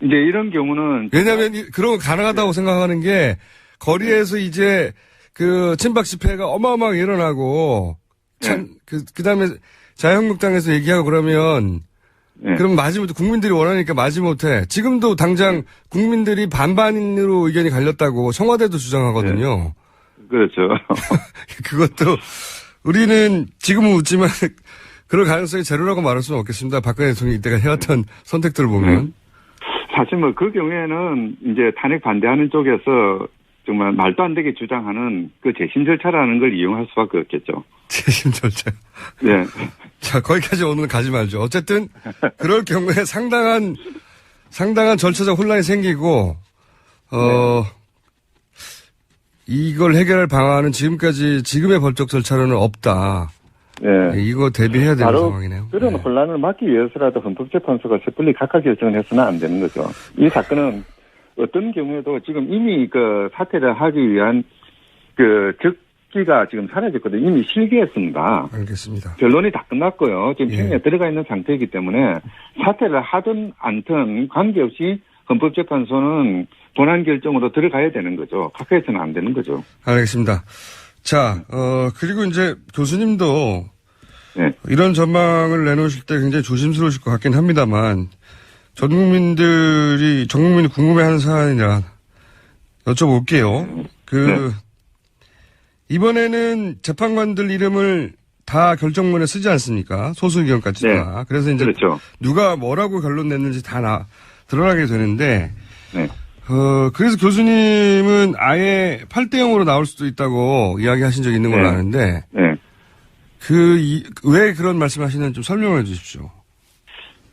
이제 이런 경우는 왜냐하면 그런 거 가능하다고 생각하는 게 거리에서 이제 그 친박 집회가 어마어마하게 일어나고 그다음에 자유한국당에서 얘기하고 그러면 그럼 마지못해 국민들이 원하니까 마지못해 지금도 당장 국민들이 반반으로 의견이 갈렸다고 청와대도 주장하거든요. 그렇죠. 그것도 우리는 지금은 웃지만 그럴 가능성이 제로라고 말할 수는 없겠습니다. 박근혜 대통령이 이때가 해왔던 선택들을 보면. 사실 뭐 그 경우에는 이제 탄핵 반대하는 쪽에서 정말 말도 안 되게 주장하는 그 재심 절차라는 걸 이용할 수밖에 없겠죠. 재심 절차. 네. 자, 거기까지 오늘 가지 말죠. 어쨌든 그럴 경우에 상당한 절차적 혼란이 생기고 이걸 해결할 방안은 지금의 법적 절차로는 없다. 네. 이거 대비해야 되는 상황이네요. 그런 혼란을 막기 위해서라도 헌법재판소가 섣불리 각하 결정을 해서는 안 되는 거죠. 이 사건은 어떤 경우에도 지금 이미 그 사퇴를 하기 위한 그 적기가 지금 사라졌거든요. 이미 실기했습니다. 알겠습니다. 결론이 다 끝났고요. 지금 평에 들어가 있는 상태이기 때문에 사퇴를 하든 않든 관계없이 헌법재판소는 본안 결정으로 들어가야 되는 거죠. 각하해서는 안 되는 거죠. 알겠습니다. 자, 그리고 이제 교수님도 이런 전망을 내놓으실 때 굉장히 조심스러우실 것 같긴 합니다만 전 국민이 궁금해하는 사안이라 여쭤볼게요. 이번에는 재판관들 이름을 다 결정문에 쓰지 않습니까? 소수 의견까지 다. 그래서 이제 그렇죠. 누가 뭐라고 결론 냈는지 다 드러나게 되는데 그래서 교수님은 아예 8대0으로 나올 수도 있다고 이야기하신 적이 있는 걸로 아는데 왜 그런 말씀하시는지 좀 설명해 주십시오.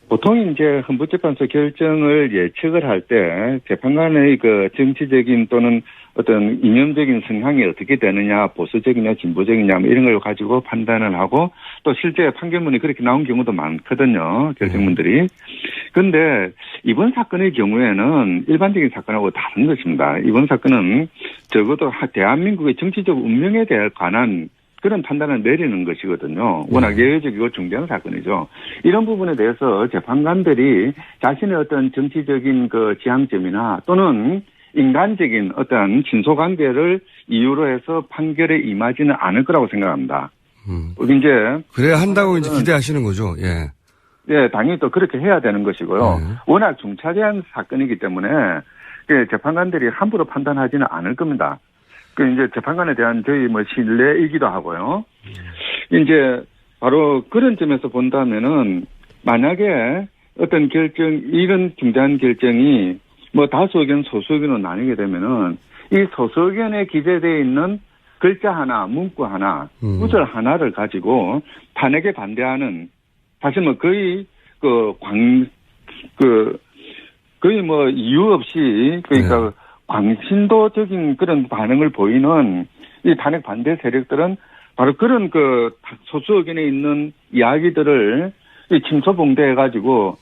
보통 이제 헌법재판소 결정을 예측을 할 때 재판관의 그 정치적인 또는 어떤 이념적인 성향이 어떻게 되느냐, 보수적이냐, 진보적이냐 뭐 이런 걸 가지고 판단을 하고 또 실제 판결문이 그렇게 나온 경우도 많거든요. 결정문들이. 그런데 이번 사건의 경우에는 일반적인 사건하고 다른 것입니다. 이번 사건은 적어도 대한민국의 정치적 운명에 대해 관한 그런 판단을 내리는 것이거든요. 워낙 예외적이고 중대한 사건이죠. 이런 부분에 대해서 재판관들이 자신의 어떤 정치적인 그 지향점이나 또는 인간적인 어떤 친소관계를 이유로 해서 판결에 임하지는 않을 거라고 생각합니다. 이제 그래야 한다고 이제 기대하시는 거죠. 예, 당연히 또 그렇게 해야 되는 것이고요. 워낙 중차대한 사건이기 때문에 재판관들이 함부로 판단하지는 않을 겁니다. 그 이제 재판관에 대한 저희 뭐 신뢰이기도 하고요. 이제 바로 그런 점에서 본다면은 만약에 어떤 이런 중대한 결정이 뭐 다수 의견, 소수 의견으로 나뉘게 되면은 이 소수 의견에 기재되어 있는 글자 하나, 문구 하나, 구절 하나를 가지고 탄핵에 반대하는 사실 뭐 거의 거의 뭐 이유 없이 그러니까 광신도적인 그런 반응을 보이는 이 탄핵 반대 세력들은 바로 그런 소수 의견에 있는 이야기들을 침소봉대해가지고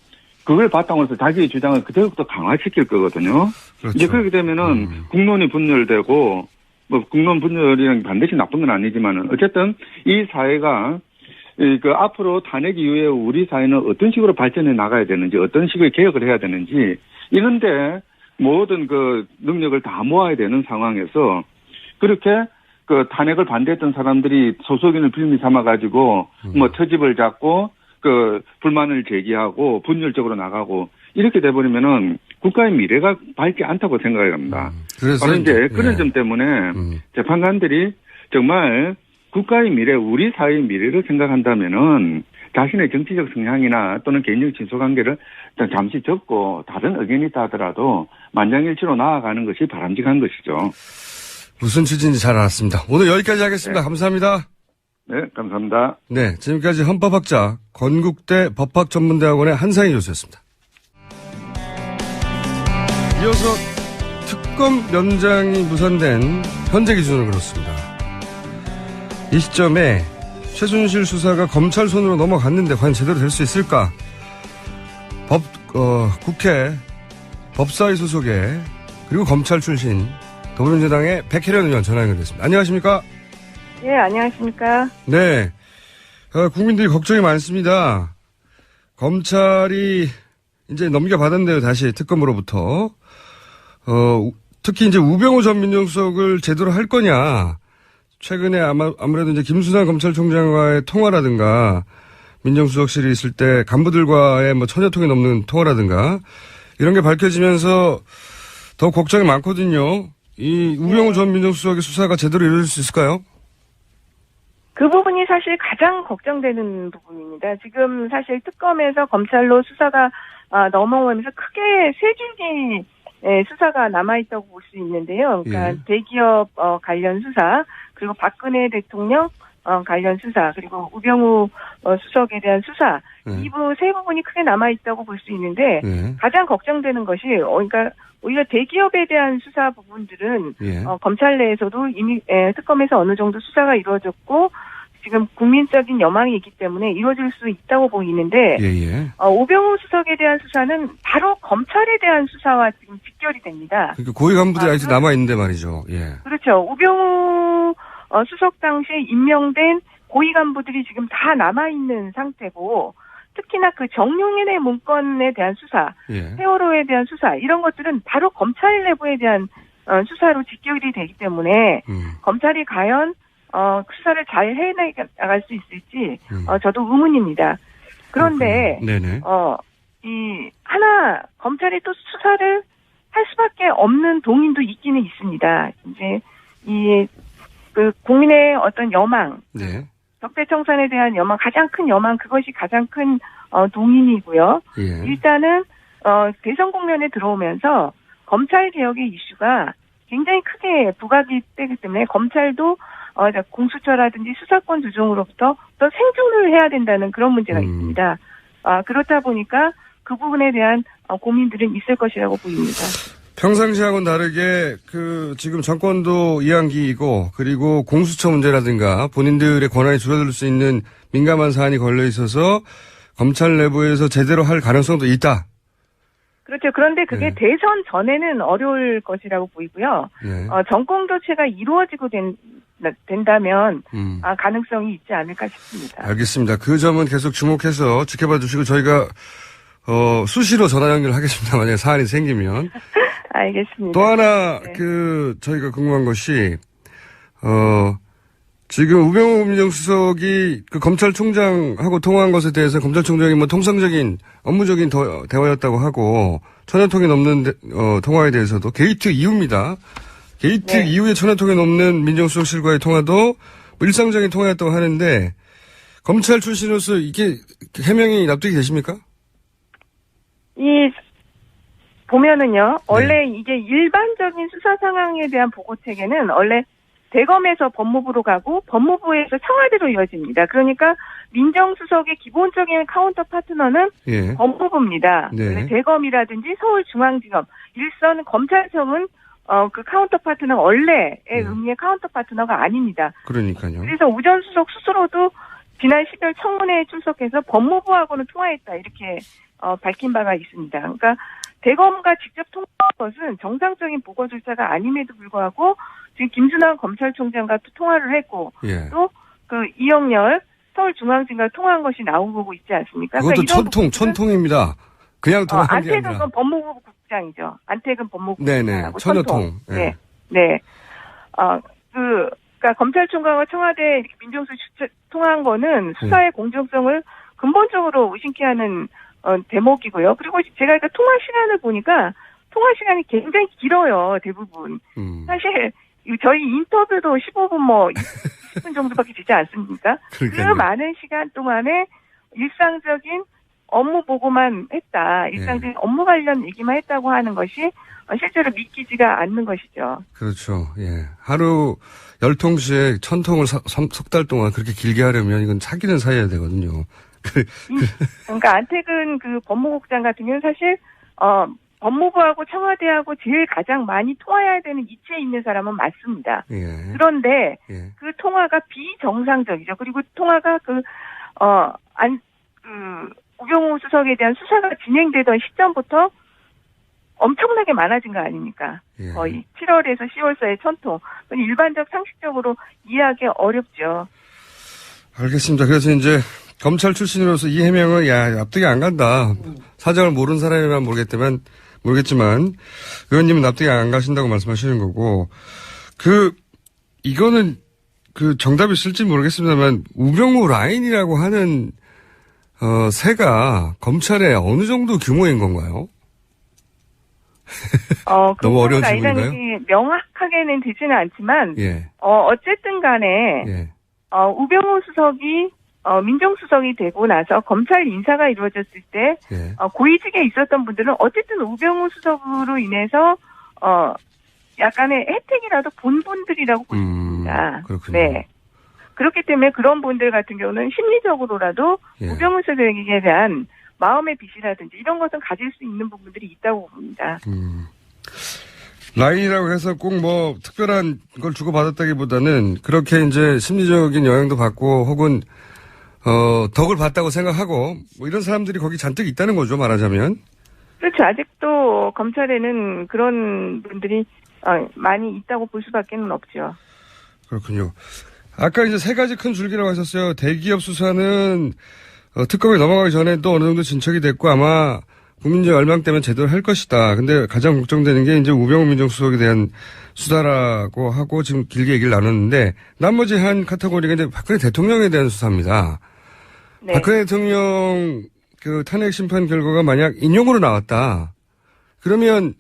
그걸 바탕으로 해서 자기의 주장을 그대로부터 강화시킬 거거든요. 그렇죠. 이제 그렇게 되면은 국론이 분열되고 뭐 국론 분열이랑 반드시 나쁜 건 아니지만은 어쨌든 이 사회가 앞으로 탄핵 이후에 우리 사회는 어떤 식으로 발전해 나가야 되는지 어떤 식의 개혁을 해야 되는지 이런데 모든 능력을 다 모아야 되는 상황에서 그렇게 탄핵을 반대했던 사람들이 소수 의견을 빌미 삼아가지고 뭐 터집을 잡고 불만을 제기하고 분열적으로 나가고 이렇게 돼버리면은 국가의 미래가 밝지 않다고 생각을 합니다. 그래서 바로 이제 그런 점 때문에 재판관들이 정말 국가의 미래, 우리 사회의 미래를 생각한다면은 자신의 정치적 성향이나 또는 개인적 친소관계를 잠시 접고 다른 의견이 있다 하더라도 만장일치로 나아가는 것이 바람직한 것이죠. 무슨 취지인지 잘 알았습니다. 오늘 여기까지 하겠습니다. 감사합니다. 네, 감사합니다. 네, 지금까지 헌법학자 건국대 법학전문대학원의 한상희 교수였습니다. 이어서 특검 연장이 무산된 현재 기준으로 그렇습니다. 이 시점에 최순실 수사가 검찰 손으로 넘어갔는데 과연 제대로 될 수 있을까? 국회 법사위 소속의 그리고 검찰 출신 더불어민주당의 백혜련 의원 전화 연결됐습니다. 안녕하십니까? 네, 안녕하십니까? 네. 국민들이 걱정이 많습니다. 검찰이 이제 넘겨받았는데요, 다시 특검으로부터. 특히 이제 우병우 전 민정수석을 제대로 할 거냐. 최근에 아무래도 이제 김수남 검찰총장과의 통화라든가 민정수석실이 있을 때 간부들과의 뭐 1000여 통이 넘는 통화라든가 이런 게 밝혀지면서 더 걱정이 많거든요. 이 우병우 전 민정수석의 수사가 제대로 이루어질 수 있을까요? 그 부분이 사실 가장 걱정되는 부분입니다. 지금 사실 특검에서 검찰로 수사가 넘어오면서 크게 세 줄기 수사가 남아있다고 볼 수 있는데요. 그러니까 대기업 관련 수사, 그리고 박근혜 대통령 관련 수사, 그리고 우병우 수석에 대한 수사, 이 세 부분이 크게 남아있다고 볼 수 있는데 가장 걱정되는 것이 그러니까 오히려 대기업에 대한 수사 부분들은 검찰 내에서도 이미 특검에서 어느 정도 수사가 이루어졌고 지금 국민적인 여망이 있기 때문에 이루어질 수 있다고 보이는데 우병우 수석에 대한 수사는 바로 검찰에 대한 수사와 지금 직결이 됩니다. 그러니까 고위 간부들이 아직 남아있는데 말이죠. 예. 그렇죠. 우병우 수석 당시에 임명된 고위 간부들이 지금 다 남아있는 상태고 특히나 그 정용인의 문건에 대한 수사, 세월호에 대한 수사 이런 것들은 바로 검찰 내부에 대한 수사로 직결이 되기 때문에 검찰이 과연 수사를 잘 해나갈 수 있을지 저도 의문입니다. 그런데 검찰이 또 수사를 할 수밖에 없는 동인도 있기는 있습니다. 이제 그 국민의 어떤 여망, 적폐청산에 대한 여망, 가장 큰 여망, 그것이 가장 큰 동인이고요. 일단은 대선 국면에 들어오면서 검찰 개혁의 이슈가 굉장히 크게 부각이 되기 때문에 검찰도 공수처라든지 수사권 조정으로부터 더 생존을 해야 된다는 그런 문제가 있습니다. 그렇다 보니까 그 부분에 대한 고민들은 있을 것이라고 보입니다. 평상시하고는 다르게 지금 정권도 이양기이고 그리고 공수처 문제라든가 본인들의 권한이 줄어들 수 있는 민감한 사안이 걸려 있어서 검찰 내부에서 제대로 할 가능성도 있다. 그렇죠. 그런데 그게 대선 전에는 어려울 것이라고 보이고요. 정권 교체가 이루어지고 된다면 가능성이 있지 않을까 싶습니다. 알겠습니다. 그 점은 계속 주목해서 지켜봐 주시고 저희가 수시로 전화 연결하겠습니다. 만약에 사안이 생기면. 알겠습니다. 또 하나 저희가 궁금한 것이 지금 우병우 민정수석이 검찰총장하고 통화한 것에 대해서 검찰총장이 뭐 통상적인 업무적인 대화였다고 하고 1000여 통이 넘는 통화에 대해서도 게이트 이후입니다. 게이트 이후에 1000여 통이 넘는 민정수석실과의 통화도 뭐 일상적인 통화였다고 하는데 검찰 출신으로서 이게 해명이 납득이 되십니까? 보면은요, 원래 이게 일반적인 수사 상황에 대한 보고 체계는 원래 대검에서 법무부로 가고 법무부에서 청와대로 이어집니다. 그러니까 민정수석의 기본적인 카운터 파트너는 예. 법무부입니다. 네. 대검이라든지 서울중앙지검, 일선 검찰청은 그 카운터 파트너 원래의 의미의 카운터 파트너가 아닙니다. 그러니까요. 그래서 우전 수석 스스로도 지난 10일 청문회에 출석해서 법무부하고는 통화했다 이렇게 밝힌 바가 있습니다. 그러니까 대검과 직접 통화한 것은 정상적인 보고 절차가 아님에도 불구하고 지금 김순환 검찰총장과 또 통화를 했고 예. 또 그 이영렬 서울중앙지검과 통화한 것이 나오고 있지 않습니까? 그것도 그러니까 천통입니다. 그냥 통화한 게 아니라. 안태근 법무부 국장이죠. 안태근 법무부 네네. 국장하고 천여통. 예. 네. 네. 그러니까 검찰총장과 청와대 이렇게 민정수석 통화한 거는 수사의 공정성을 근본적으로 의심케 하는 대목이고요. 그리고 제가 그 통화 시간을 보니까 통화 시간이 굉장히 길어요. 대부분. 사실 저희 인터뷰도 15분 20분 정도밖에 되지 않습니까? 그러니까요. 그 많은 시간 동안에 일상적인 업무 보고만 했다. 일상적인 업무 관련 얘기만 했다고 하는 것이 실제로 믿기지가 않는 것이죠. 그렇죠. 예. 하루 10통씩 1000통을 석 달 동안 그렇게 길게 하려면 이건 사귀는 사이여야 되거든요. 그러니까 안태근 그 법무국장 같은 경우는 사실 법무부하고 청와대하고 제일 가장 많이 통화해야 되는 이체에 있는 사람은 맞습니다. 예. 그런데 예. 그 통화가 비정상적이죠. 그리고 통화가 우병우 수석에 대한 수사가 진행되던 시점부터 엄청나게 많아진 거 아닙니까? 예. 거의 7월에서 10월 사이에 1000통. 일반적 상식적으로 이해하기 어렵죠. 알겠습니다. 그래서 이제 검찰 출신으로서 이 해명은 납득이 안 간다. 사정을 모르는 사람이면 모르겠지만 의원님은 납득이 안 가신다고 말씀하시는 거고 이거는 정답이 있을지 모르겠습니다만 우병우 라인이라고 하는 새가 검찰의 어느 정도 규모인 건가요? 너무 어려운 질문인가요? 명확하게는 되지는 않지만 예. 어쨌든 간에 예. 우병우 수석이 민정수석이 되고 나서 검찰 인사가 이루어졌을 때 예. 고위직에 있었던 분들은 어쨌든 우병우 수석으로 인해서 약간의 혜택이라도 본 분들이라고 볼 수 있습니다. 그렇군요. 네. 그렇기 때문에 그런 분들 같은 경우는 심리적으로라도 예. 우병우 수석에 대한 마음의 빚이라든지 이런 것은 가질 수 있는 부분들이 있다고 봅니다. 라인이라고 해서 꼭 특별한 걸 주고받았다기보다는 그렇게 이제 심리적인 영향도 받고 혹은 덕을 봤다고 생각하고 이런 사람들이 거기 잔뜩 있다는 거죠, 말하자면. 그렇죠. 아직도 검찰에는 그런 분들이 많이 있다고 볼 수밖에 없죠. 그렇군요. 아까 이제 세 가지 큰 줄기라고 하셨어요. 대기업 수사는 특검에 넘어가기 전에도 어느 정도 진척이 됐고 아마 국민적 열망 때문에 제대로 할 것이다. 근데 가장 걱정되는 게 이제 우병우 민정수석에 대한 수사라고 하고 지금 길게 얘기를 나눴는데 나머지 한 카테고리가 이제 박근혜 대통령에 대한 수사입니다. 네. 박근혜 대통령 탄핵 심판 결과가 만약 인용으로 나왔다. 그러면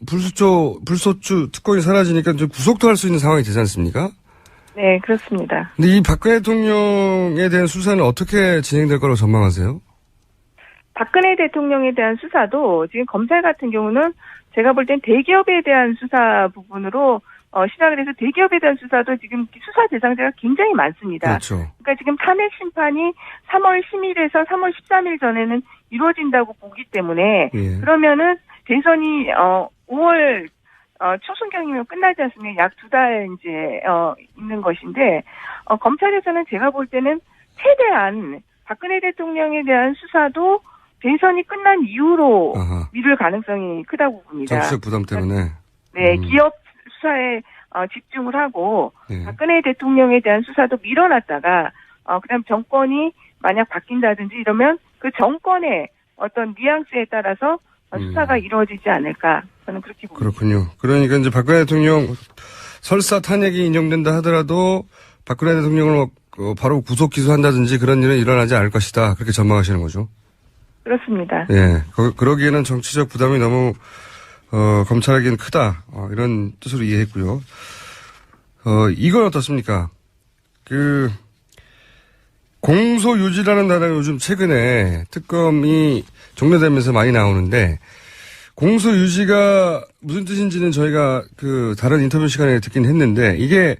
불소추 특권이 사라지니까 좀 구속도 할 수 있는 상황이 되지 않습니까? 네, 그렇습니다. 근데 이 박근혜 대통령에 대한 수사는 어떻게 진행될 거라고 전망하세요? 박근혜 대통령에 대한 수사도 지금 검찰 같은 경우는 제가 볼 땐 대기업에 대한 수사 부분으로 시작을 해서 대기업에 대한 수사도 지금 수사 대상자가 굉장히 많습니다. 그렇죠. 그러니까 지금 탄핵 심판이 3월 10일에서 3월 13일 전에는 이루어진다고 보기 때문에 예. 그러면은 대선이 5월 초순경이면 끝나지 않습니까? 약 2달 이제 있는 것인데 검찰에서는 제가 볼 때는 최대한 박근혜 대통령에 대한 수사도 대선이 끝난 이후로 미룰 가능성이 크다고 봅니다. 정치적 부담 때문에. 네, 기업 수사에 집중을 하고 네. 박근혜 대통령에 대한 수사도 밀어놨다가 그다음 정권이 만약 바뀐다든지 이러면 그 정권의 어떤 뉘앙스에 따라서 수사가 이루어지지 않을까 저는 그렇게 봅니다. 그렇군요. 그러니까 이제 박근혜 대통령 설사 탄핵이 인용된다 하더라도 박근혜 대통령을 바로 구속 기소한다든지 그런 일은 일어나지 않을 것이다. 그렇게 전망하시는 거죠. 그렇습니다. 예. 그러기에는 정치적 부담이 너무 검찰에게는 크다. 이런 뜻으로 이해했고요. 이건 어떻습니까? 공소유지라는 단어가 요즘 최근에 특검이 종료되면서 많이 나오는데 공소유지가 무슨 뜻인지는 저희가 그 다른 인터뷰 시간에 듣긴 했는데 이게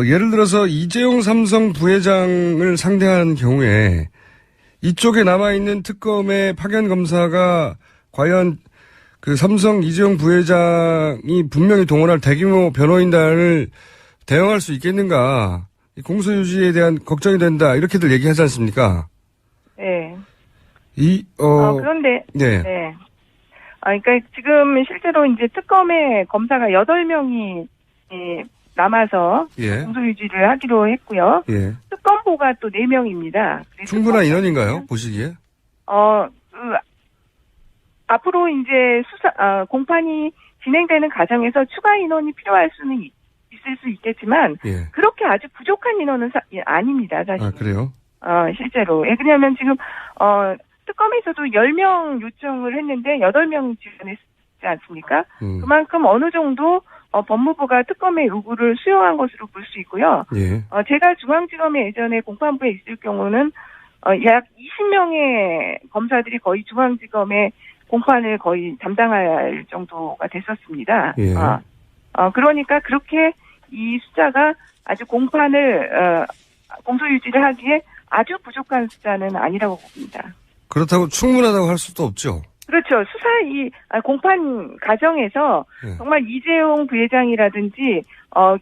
예를 들어서 이재용 삼성 부회장을 상대하는 경우에 이쪽에 남아있는 특검의 파견 검사가 과연 그 삼성 이재용 부회장이 분명히 동원할 대규모 변호인단을 대응할 수 있겠는가. 이 공소유지에 대한 걱정이 된다. 이렇게들 얘기하지 않습니까? 네. 그런데. 네. 네. 그러니까 지금 실제로 이제 특검의 검사가 8명이 남아서 예. 공소유지를 하기로 했고요. 예. 특검보가 또 4명입니다. 충분한 인원인가요? 보시기에? 앞으로 이제 공판이 진행되는 과정에서 추가 인원이 필요할 수는 있을 수 있겠지만, 예. 그렇게 아주 부족한 인원은 아닙니다, 사실. 아, 그래요? 실제로. 왜냐하면 지금, 특검에서도 10명 요청을 했는데 8명 지원했지 않습니까? 그만큼 어느 정도 법무부가 특검의 요구를 수용한 것으로 볼 수 있고요. 예. 제가 중앙지검에 예전에 공판부에 있을 경우는 약 20명의 검사들이 거의 중앙지검의 공판을 거의 담당할 정도가 됐었습니다. 예. 그러니까 그렇게 이 숫자가 아주 공판을 공소유지를 하기에 아주 부족한 숫자는 아니라고 봅니다. 그렇다고 충분하다고 할 수도 없죠. 그렇죠. 공판 과정에서 네. 정말 이재용 부회장이라든지,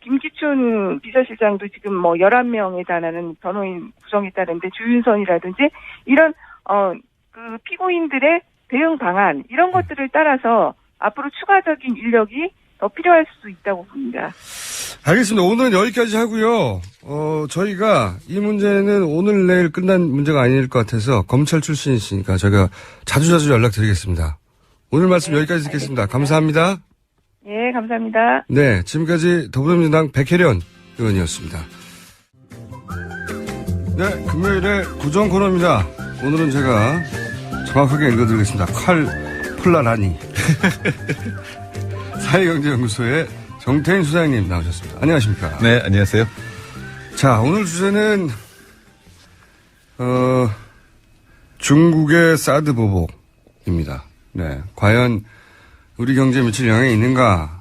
김기춘 비서실장도 지금 11명에 달하는 변호인 구성했다는데, 주윤선이라든지, 이런, 그 피고인들의 대응 방안, 이런 것들을 따라서 앞으로 추가적인 인력이 더 필요할 수 있다고 봅니다. 알겠습니다. 오늘은 여기까지 하고요. 저희가 이 문제는 오늘 내일 끝난 문제가 아닐 것 같아서 검찰 출신이시니까 저희가 자주자주 연락드리겠습니다. 오늘 말씀 여기까지 듣겠습니다. 감사합니다. 예, 감사합니다. 네, 지금까지 더불어민주당 백혜련 의원이었습니다. 네, 금요일에 고정 코너입니다. 오늘은 제가 정확하게 읽어드리겠습니다. 칼 플라라니. 사회경제연구소의 정태인 수장님 나오셨습니다. 안녕하십니까? 네, 안녕하세요. 자, 오늘 주제는 중국의 사드 보복입니다. 네, 과연 우리 경제에 미칠 영향이 있는가?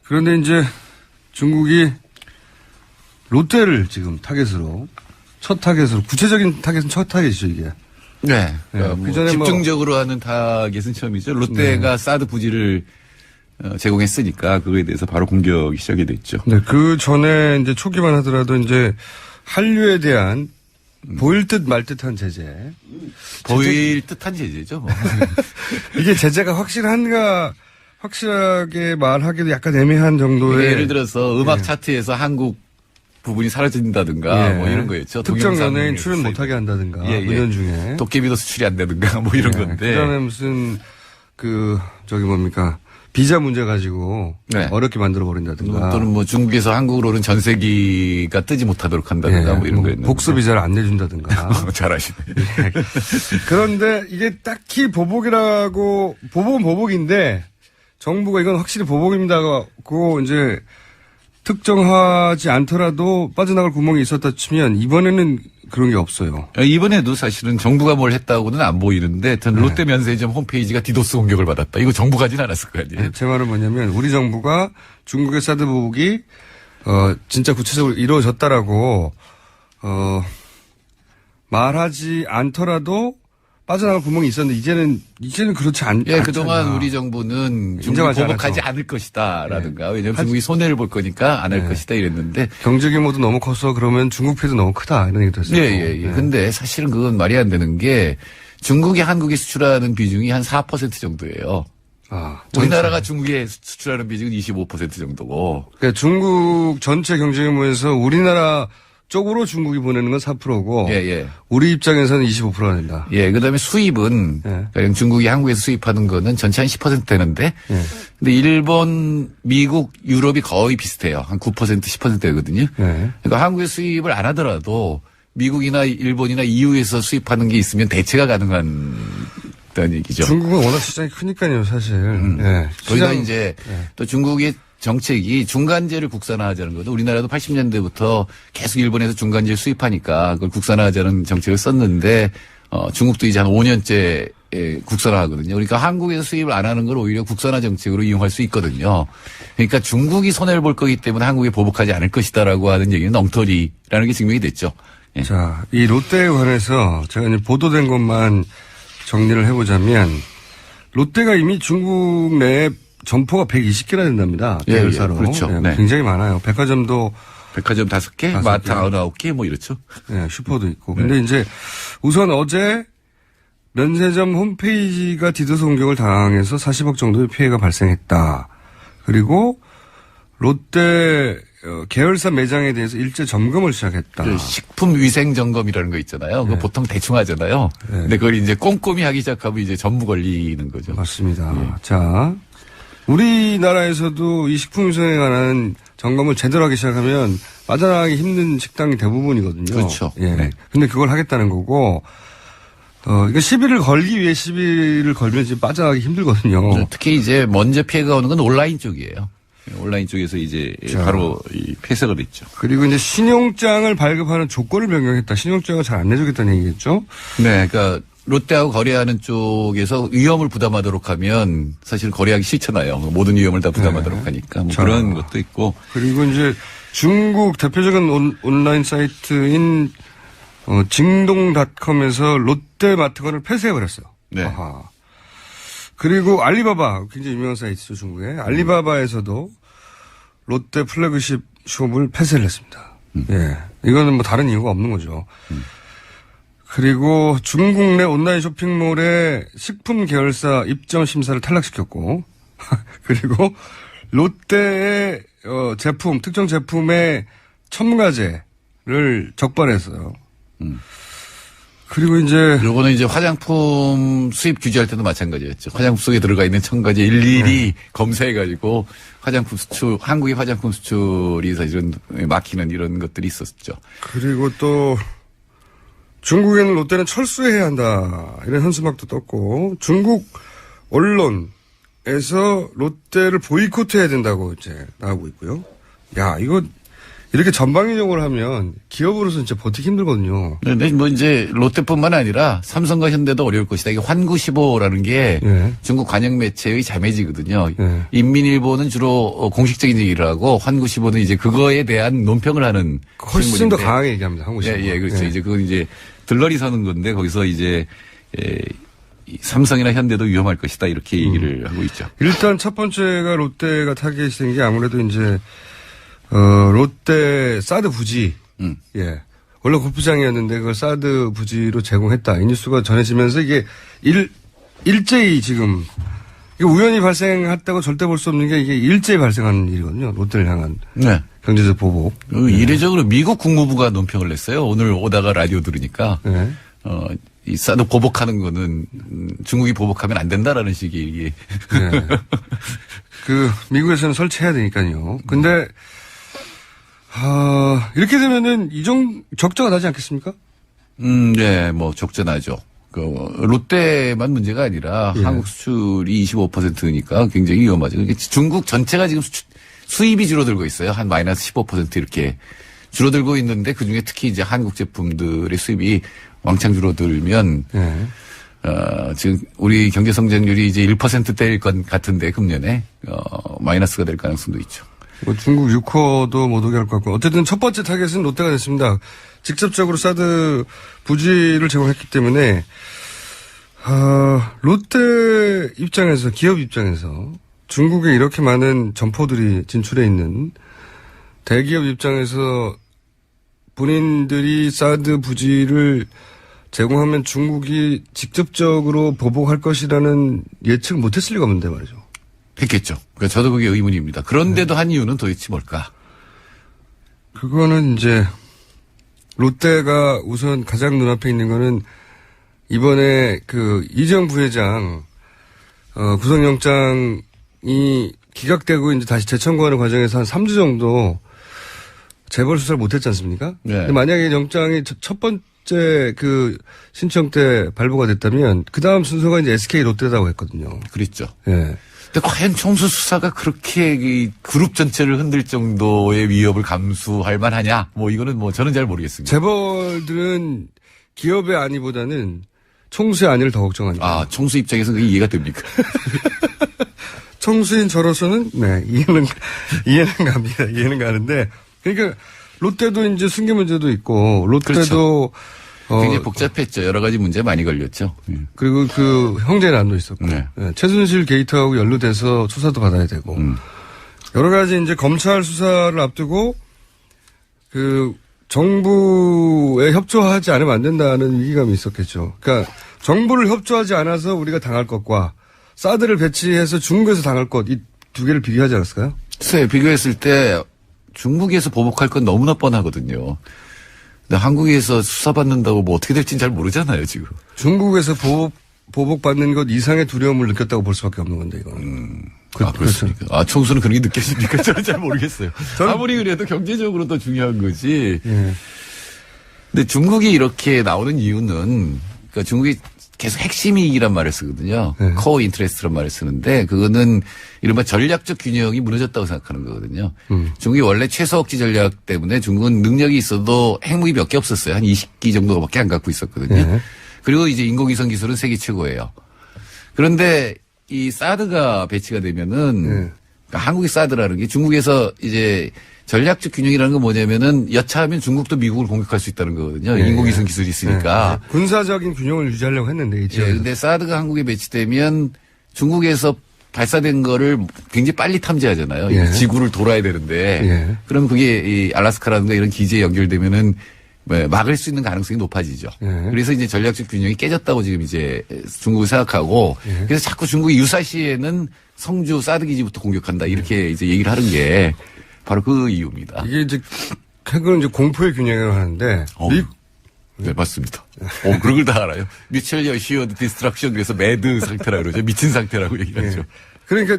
그런데 이제 중국이 롯데를 지금 첫 타겟으로 구체적인 타겟은 첫 타겟이죠, 이게. 네, 그전에 집중적으로 하는 타겟은 처음이죠. 롯데가 네. 사드 부지를 제공했으니까 그거에 대해서 바로 공격이 시작이 됐죠. 네, 그 전에 이제 초기만 하더라도 이제 한류에 대한 보일 듯 말 듯한 제재. 보일 듯한 제재죠. 뭐. 이게 제재가 확실하게 말하기도 약간 애매한 정도의. 예를 들어서 음악 예. 차트에서 한국 부분이 사라진다든가 예. 뭐 이런 거였죠. 특정 연예인 출연 못하게 한다든가. 예, 예. 은연 중에. 도깨비도 수출이 안 되든가 뭐 이런 예. 건데. 그다음에 무슨 비자 문제 가지고 네. 어렵게 만들어 버린다든가. 또는 뭐 중국에서 한국으로 오는 전세기가 뜨지 못하도록 한다든가 뭐 이런 거였는데. 복수 비자를 안 내준다든가. 잘하시네. 그런데 이게 딱히 보복은 보복인데 정부가 이건 확실히 보복입니다고 이제 특정하지 않더라도 빠져나갈 구멍이 있었다 치면 이번에는 그런 게 없어요. 이번에도 사실은 정부가 뭘 했다고는 안 보이는데 하여튼 롯데 면세점 홈페이지가 디도스 공격을 받았다. 이거 정부가 하진 않았을 거 아니에요. 제 말은 뭐냐면 우리 정부가 중국의 사드 보복이 진짜 구체적으로 이루어졌다라고 말하지 않더라도 빠져나갈 구멍이 있었는데 이제는 그렇지 않잖아. 그동안 우리 정부는 중국이 보복하지 않을 것이다라든가. 왜냐하면 중국이 손해를 볼 거니까 안 할 것이다 이랬는데. 경제 규모도 너무 커서 그러면 중국 피해도 너무 크다 이런 얘기도 했어요. 예. 근데 사실은 그건 말이 안 되는 게 중국이 한국에 수출하는 비중이 한 4% 정도예요. 우리나라가 중국에 수출하는 비중은 25% 정도고. 그러니까 중국 전체 경제 규모에서 우리나라 쪽으로 중국이 보내는 건 4%고 우리 입장에서는 25%가 된다. 그다음에 수입은 그러니까 중국이 한국에서 수입하는 거는 전체 한 10% 되는데 근데 일본, 미국, 유럽이 거의 비슷해요. 한 9%, 10%거든요. 그러니까 한국에 수입을 안 하더라도 미국이나 일본이나 EU에서 수입하는 게 있으면 대체가 가능한 얘기죠. 중국은 워낙 시장이 크니까요, 사실. 거기다 이제 또 중국이 정책이 중간재를 국산화하자는 거죠. 우리나라도 80년대부터 계속 일본에서 중간재를 수입하니까 그걸 국산화하자는 정책을 썼는데 중국도 이제 한 5년째 국산화하거든요. 그러니까 한국에서 수입을 안 하는 걸 오히려 국산화 정책으로 이용할 수 있거든요. 그러니까 중국이 손해를 볼 거기 때문에 한국에 보복하지 않을 것이다라고 하는 얘기는 엉터리라는 게 증명이 됐죠. 예. 자, 이 롯데에 관해서 제가 이제 보도된 것만 정리를 해보자면 롯데가 이미 중국 내에 점포가 120개나 된답니다. 예, 계열사로. 예, 그렇죠. 예, 네. 굉장히 많아요. 백화점도 백화점 5개, 마트 9개 뭐 이렇죠. 예, 슈퍼도 있고. 근데 이제 우선 어제 면세점 홈페이지가 디도스 공격을 당해서 40억 정도의 피해가 발생했다. 그리고 롯데 계열사 매장에 대해서 일제 점검을 시작했다. 그 식품위생점검이라는 거 있잖아요. 그거 보통 대충 하잖아요. 근데 그걸 이제 꼼꼼히 하기 시작하면 이제 전부 걸리는 거죠. 맞습니다. 자, 우리나라에서도 이 식품위생에 관한 점검을 제대로 하기 시작하면 빠져나가기 힘든 식당이 대부분이거든요. 그렇죠. 예. 네. 근데 그걸 하겠다는 거고, 이거 시비를 걸기 위해 시비를 걸면 지금 빠져나가기 힘들거든요. 특히 이제 먼저 피해가 오는 건 온라인 쪽이에요. 온라인 쪽에서 이제 바로 이 폐쇄가 됐죠. 그리고 이제 신용장을 발급하는 조건을 변경했다. 신용장을 잘 안 내주겠다는 얘기겠죠? 네, 그러니까 롯데하고 거래하는 쪽에서 위험을 부담하도록 하면 사실 거래하기 싫잖아요. 모든 위험을 다 부담하도록 하니까 뭐 그런 것도 있고. 그리고 이제 중국 대표적인 온라인 사이트인 징동닷컴에서 롯데마트건을 폐쇄해버렸어요. 네. 아하. 그리고 알리바바, 굉장히 유명한 사이트죠, 중국에. 알리바바에서도 롯데 플래그십 숍을 폐쇄를 했습니다. 예. 이거는 뭐 다른 이유가 없는 거죠. 그리고 중국 내 온라인 쇼핑몰의 식품 계열사 입점 심사를 탈락시켰고, 그리고 롯데의 제품, 특정 제품의 첨가제를 적발했어요. 그리고 이제 요거는 이제 화장품 수입 규제할 때도 마찬가지였죠. 화장품 속에 들어가 있는 첨가제 일일이 검사해가지고 화장품 수출, 한국의 화장품 수출이 사실은 막히는 이런 것들이 있었죠. 그리고 또 중국에는 롯데는 철수해야 한다 이런 현수막도 떴고 중국 언론에서 롯데를 보이콧해야 된다고 이제 나오고 있고요. 야 이거 이렇게 전방위적으로 하면 기업으로서 진짜 버티기 힘들거든요. 근데 뭐 이제 롯데뿐만 아니라 삼성과 현대도 어려울 것이다. 이게 환구시보라는 게 중국 관영 매체의 자매지거든요. 인민일보는 주로 공식적인 얘기를 하고 환구시보는 이제 그거에 대한 논평을 하는 훨씬 더 강하게 얘기합니다. 환구시보. 예, 그렇죠. 이제 그건 이제 들러리 서는 건데 거기서 이제 삼성이나 현대도 위험할 것이다 이렇게 얘기를 하고 있죠. 일단 첫 번째가 롯데가 타겟이 된 게 아무래도 이제 롯데 사드 부지. 예. 원래 골프장이었는데 그걸 사드 부지로 제공했다. 이 뉴스가 전해지면서 이게 일제히 지금, 이게 우연히 발생했다고 절대 볼 수 없는 게 이게 일제히 발생하는 일이거든요. 롯데를 향한. 네. 경제적 보복. 이례적으로 미국 국무부가 논평을 냈어요. 오늘 오다가 라디오 들으니까. 네. 이 사드 보복하는 거는 중국이 보복하면 안 된다라는 식의 이게. 네. 미국에서는 설치해야 되니까요. 근데, 이렇게 되면은 적자가 나지 않겠습니까? 네, 뭐 적자나죠. 롯데만 문제가 아니라 한국 수출이 25%니까 굉장히 위험하죠. 그러니까 중국 전체가 지금 수입이 줄어들고 있어요. 한 마이너스 15% 이렇게 줄어들고 있는데 그중에 특히 이제 한국 제품들의 수입이 왕창 줄어들면 지금 우리 경제 성장률이 이제 1%대일 것 같은데 금년에 마이너스가 될 가능성도 있죠. 중국 6호도 못 오게 할 것 같고 어쨌든 첫 번째 타겟은 롯데가 됐습니다. 직접적으로 사드 부지를 제공했기 때문에 롯데 입장에서 기업 입장에서 중국에 이렇게 많은 점포들이 진출해 있는 대기업 입장에서 본인들이 사드 부지를 제공하면 중국이 직접적으로 보복할 것이라는 예측을 못했을 리가 없는데 말이죠. 했겠죠. 그러니까 저도 그게 의문입니다. 그런데도 한 이유는 도대체 뭘까? 그거는 이제 롯데가 우선 가장 눈앞에 있는 거는 이번에 이재용 부회장 구속영장이 기각되고 이제 다시 재청구하는 과정에서 한 3주 정도 재벌 수사를 못했지 않습니까? 네. 근데 만약에 영장이 첫 번째 신청 때 발부가 됐다면 그 다음 순서가 이제 SK 롯데라고 했거든요. 그랬죠. 예. 근데 과연 총수 수사가 그렇게 이 그룹 전체를 흔들 정도의 위협을 감수할 만하냐? 뭐 이거는 뭐 저는 잘 모르겠습니다. 재벌들은 기업의 안위보다는 총수의 안위를 더 걱정합니다. 아, 총수 입장에서 그게 이해가 됩니까? 총수인 저로서는 네 이해는 갑니다. 이해는 가는데 그러니까 롯데도 이제 승계 문제도 있고 롯데도 그렇죠. 굉장히 복잡했죠. 여러 가지 문제 많이 걸렸죠. 그리고 그 형제난도 있었고 네. 네, 최순실 게이트하고 연루돼서 수사도 받아야 되고 여러 가지 이제 검찰 수사를 앞두고 그 정부에 협조하지 않으면 안 된다는 위기감이 있었겠죠. 그러니까 정부를 협조하지 않아서 우리가 당할 것과 사드를 배치해서 중국에서 당할 것 이 두 개를 비교하지 않았을까요? 글쎄 비교했을 때 중국에서 보복할 건 너무나 뻔하거든요. 근데 한국에서 수사받는다고 뭐 어떻게 될지는 잘 모르잖아요, 지금. 중국에서 보복받는 것 이상의 두려움을 느꼈다고 볼 수밖에 없는 건데, 이거는. 그렇습니까? 아, 총수는 그런 게 느껴집니까? 저는 잘 모르겠어요. 아무리 그래도 경제적으로 더 중요한 거지. 예. 근데 중국이 이렇게 나오는 이유는, 그러니까 중국이 계속 핵심 이익이란 말을 쓰거든요. 네. 코어 인트레스트란 말을 쓰는데, 그거는 이른바 전략적 균형이 무너졌다고 생각하는 거거든요. 중국이 원래 최소 억지 전략 때문에 중국은 능력이 있어도 핵무기 몇 개 없었어요. 한 20기 정도밖에 안 갖고 있었거든요. 네. 그리고 이제 인공위성 기술은 세계 최고예요. 그런데 이 사드가 배치가 되면은 그러니까 한국의 사드라는 게 중국에서 이제 전략적 균형이라는 건 뭐냐면은 여차하면 중국도 미국을 공격할 수 있다는 거거든요. 네. 인공위성 기술이 있으니까. 네. 군사적인 균형을 유지하려고 했는데, 이제. 예, 근데 사드가 한국에 배치되면 중국에서 발사된 거를 굉장히 빨리 탐지하잖아요. 예. 지구를 돌아야 되는데. 예. 그럼 그게 이 알라스카라든가 이런 기지에 연결되면은 막을 수 있는 가능성이 높아지죠. 예. 그래서 이제 전략적 균형이 깨졌다고 지금 이제 중국을 생각하고 예. 그래서 자꾸 중국이 유사시에는 성주 사드 기지부터 공격한다 이렇게 이제 얘기를 하는 게 바로 그 이유입니다. 이게 이제, 핵은 이제 공포의 균형이라고 하는데, 네, 맞습니다. 그런 걸 다 알아요. 뮤추얼 어시어드 디스트럭션 그래서 매드 상태라고 그러죠. 미친 상태라고 얘기를 하죠. 그러니까,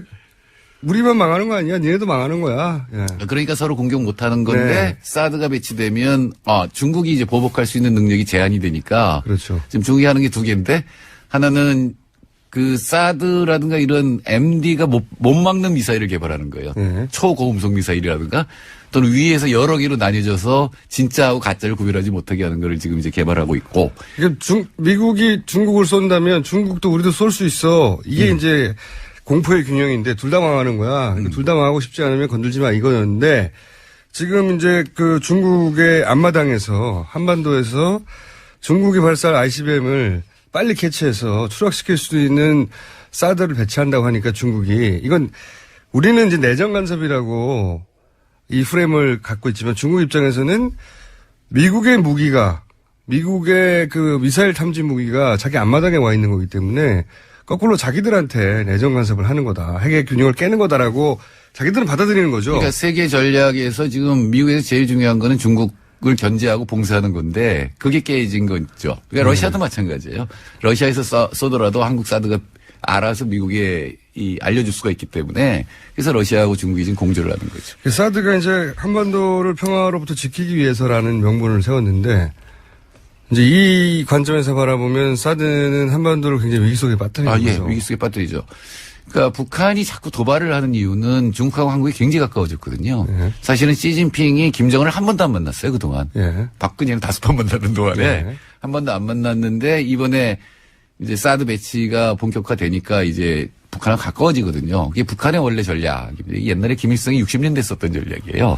우리만 망하는 거 아니야? 니네도 망하는 거야. 예. 그러니까 서로 공격 못 하는 건데, 네. 사드가 배치되면, 중국이 이제 보복할 수 있는 능력이 제한이 되니까. 그렇죠. 지금 중국이 하는 게 두 개인데, 하나는 그 사드라든가 이런 MD가 못 막는 미사일을 개발하는 거예요. 네. 초고음속 미사일이라든가 또는 위에서 여러 개로 나뉘어져서 진짜하고 가짜를 구별하지 못하게 하는 거를 지금 이제 개발하고 있고. 그러니까 미국이 중국을 쏜다면 중국도 우리도 쏠 수 있어. 이게 이제 공포의 균형인데 둘 다 망하는 거야. 그러니까 둘 다 망하고 싶지 않으면 건들지 마 이거였는데 지금 이제 그 중국의 앞마당에서 한반도에서 중국이 발사할 ICBM을 빨리 캐치해서 추락시킬 수 있는 사드를 배치한다고 하니까 중국이 이건 우리는 이제 내정 간섭이라고 이 프레임을 갖고 있지만 중국 입장에서는 미국의 그 미사일 탐지 무기가 자기 앞마당에 와 있는 거기 때문에 거꾸로 자기들한테 내정 간섭을 하는 거다. 핵의 균형을 깨는 거다라고 자기들은 받아들이는 거죠. 그러니까 세계 전략에서 지금 미국에서 제일 중요한 거는 중국을 견제하고 봉쇄하는 건데 그게 깨진 거죠. 그러니까 러시아도 마찬가지예요. 러시아에서 쏘더라도 한국 사드가 알아서 미국에 알려줄 수가 있기 때문에 그래서 러시아하고 중국이 지금 공조를 하는 거죠. 사드가 이제 한반도를 평화로부터 지키기 위해서라는 명분을 세웠는데 이제 이 관점에서 바라보면 사드는 한반도를 굉장히 위기 속에 빠뜨리는 거죠. 예, 위기 속에 빠뜨리죠. 그러니까 북한이 자꾸 도발을 하는 이유는 중국하고 한국이 굉장히 가까워졌거든요. 예. 사실은 시진핑이 김정은을 한 번도 안 만났어요, 그동안. 예. 박근혜는 5번 만나는 동안에 예. 한 번도 안 만났는데 이번에 이제 사드 배치가 본격화되니까 이제 북한하고 가까워지거든요. 그게 북한의 원래 전략입니다. 옛날에 김일성이 60년대 썼던 전략이에요.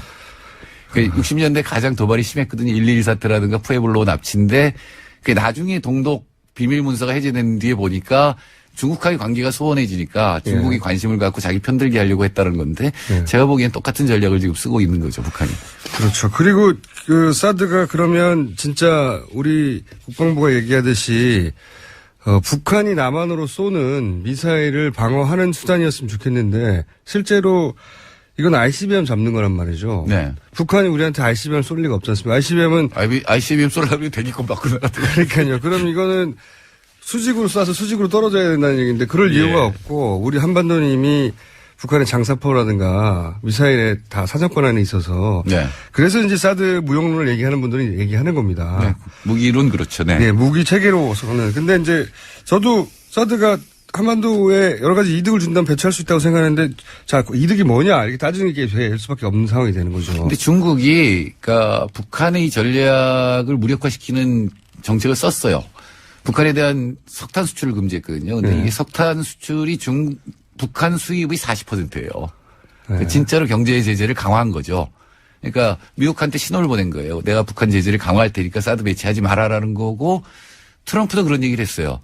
그 60년대 가장 도발이 심했거든요. 1.11 사태라든가 푸에블로 납치인데 그 나중에 동독 비밀 문서가 해제된 뒤에 보니까 중국과의 관계가 소원해지니까 중국이 예. 관심을 갖고 자기 편들게 하려고 했다는 건데 제가 보기엔 똑같은 전략을 지금 쓰고 있는 거죠, 북한이. 그렇죠. 그리고 그 사드가 그러면 진짜 우리 국방부가 얘기하듯이 북한이 남한으로 쏘는 미사일을 방어하는 수단이었으면 좋겠는데 실제로 이건 ICBM 잡는 거란 말이죠. 네. 북한이 우리한테 ICBM 쏠 리가 없지 않습니까? ICBM은 ICBM 쏘려면 대기권 바꾸나. 그러니까요. 그럼 이거는 수직으로 쏴서 수직으로 떨어져야 된다는 얘기인데 그럴 이유가 없고 우리 한반도는 이미 북한의 장사포라든가 미사일에 다 사정권 안에 있어서 네. 그래서 이제 사드 무용론을 얘기하는 분들이 얘기하는 겁니다. 네. 무기론 그렇죠. 네. 네, 무기 체계로서는. 근데 이제 저도 사드가 한반도에 여러 가지 이득을 준다면 배치할 수 있다고 생각하는데, 자, 그 이득이 뭐냐, 이렇게 따지는 게 될 수밖에 없는 상황이 되는 거죠. 근데 중국이, 그러니까 북한의 전략을 무력화시키는 정책을 썼어요. 북한에 대한 석탄 수출을 금지했거든요. 근데 네. 이게 석탄 수출이 북한 수입의 40%예요. 그러니까 네. 진짜로 경제 제재를 강화한 거죠. 그러니까 미국한테 신호를 보낸 거예요. 내가 북한 제재를 강화할 테니까 사드 배치하지 말아라는 거고, 트럼프도 그런 얘기를 했어요.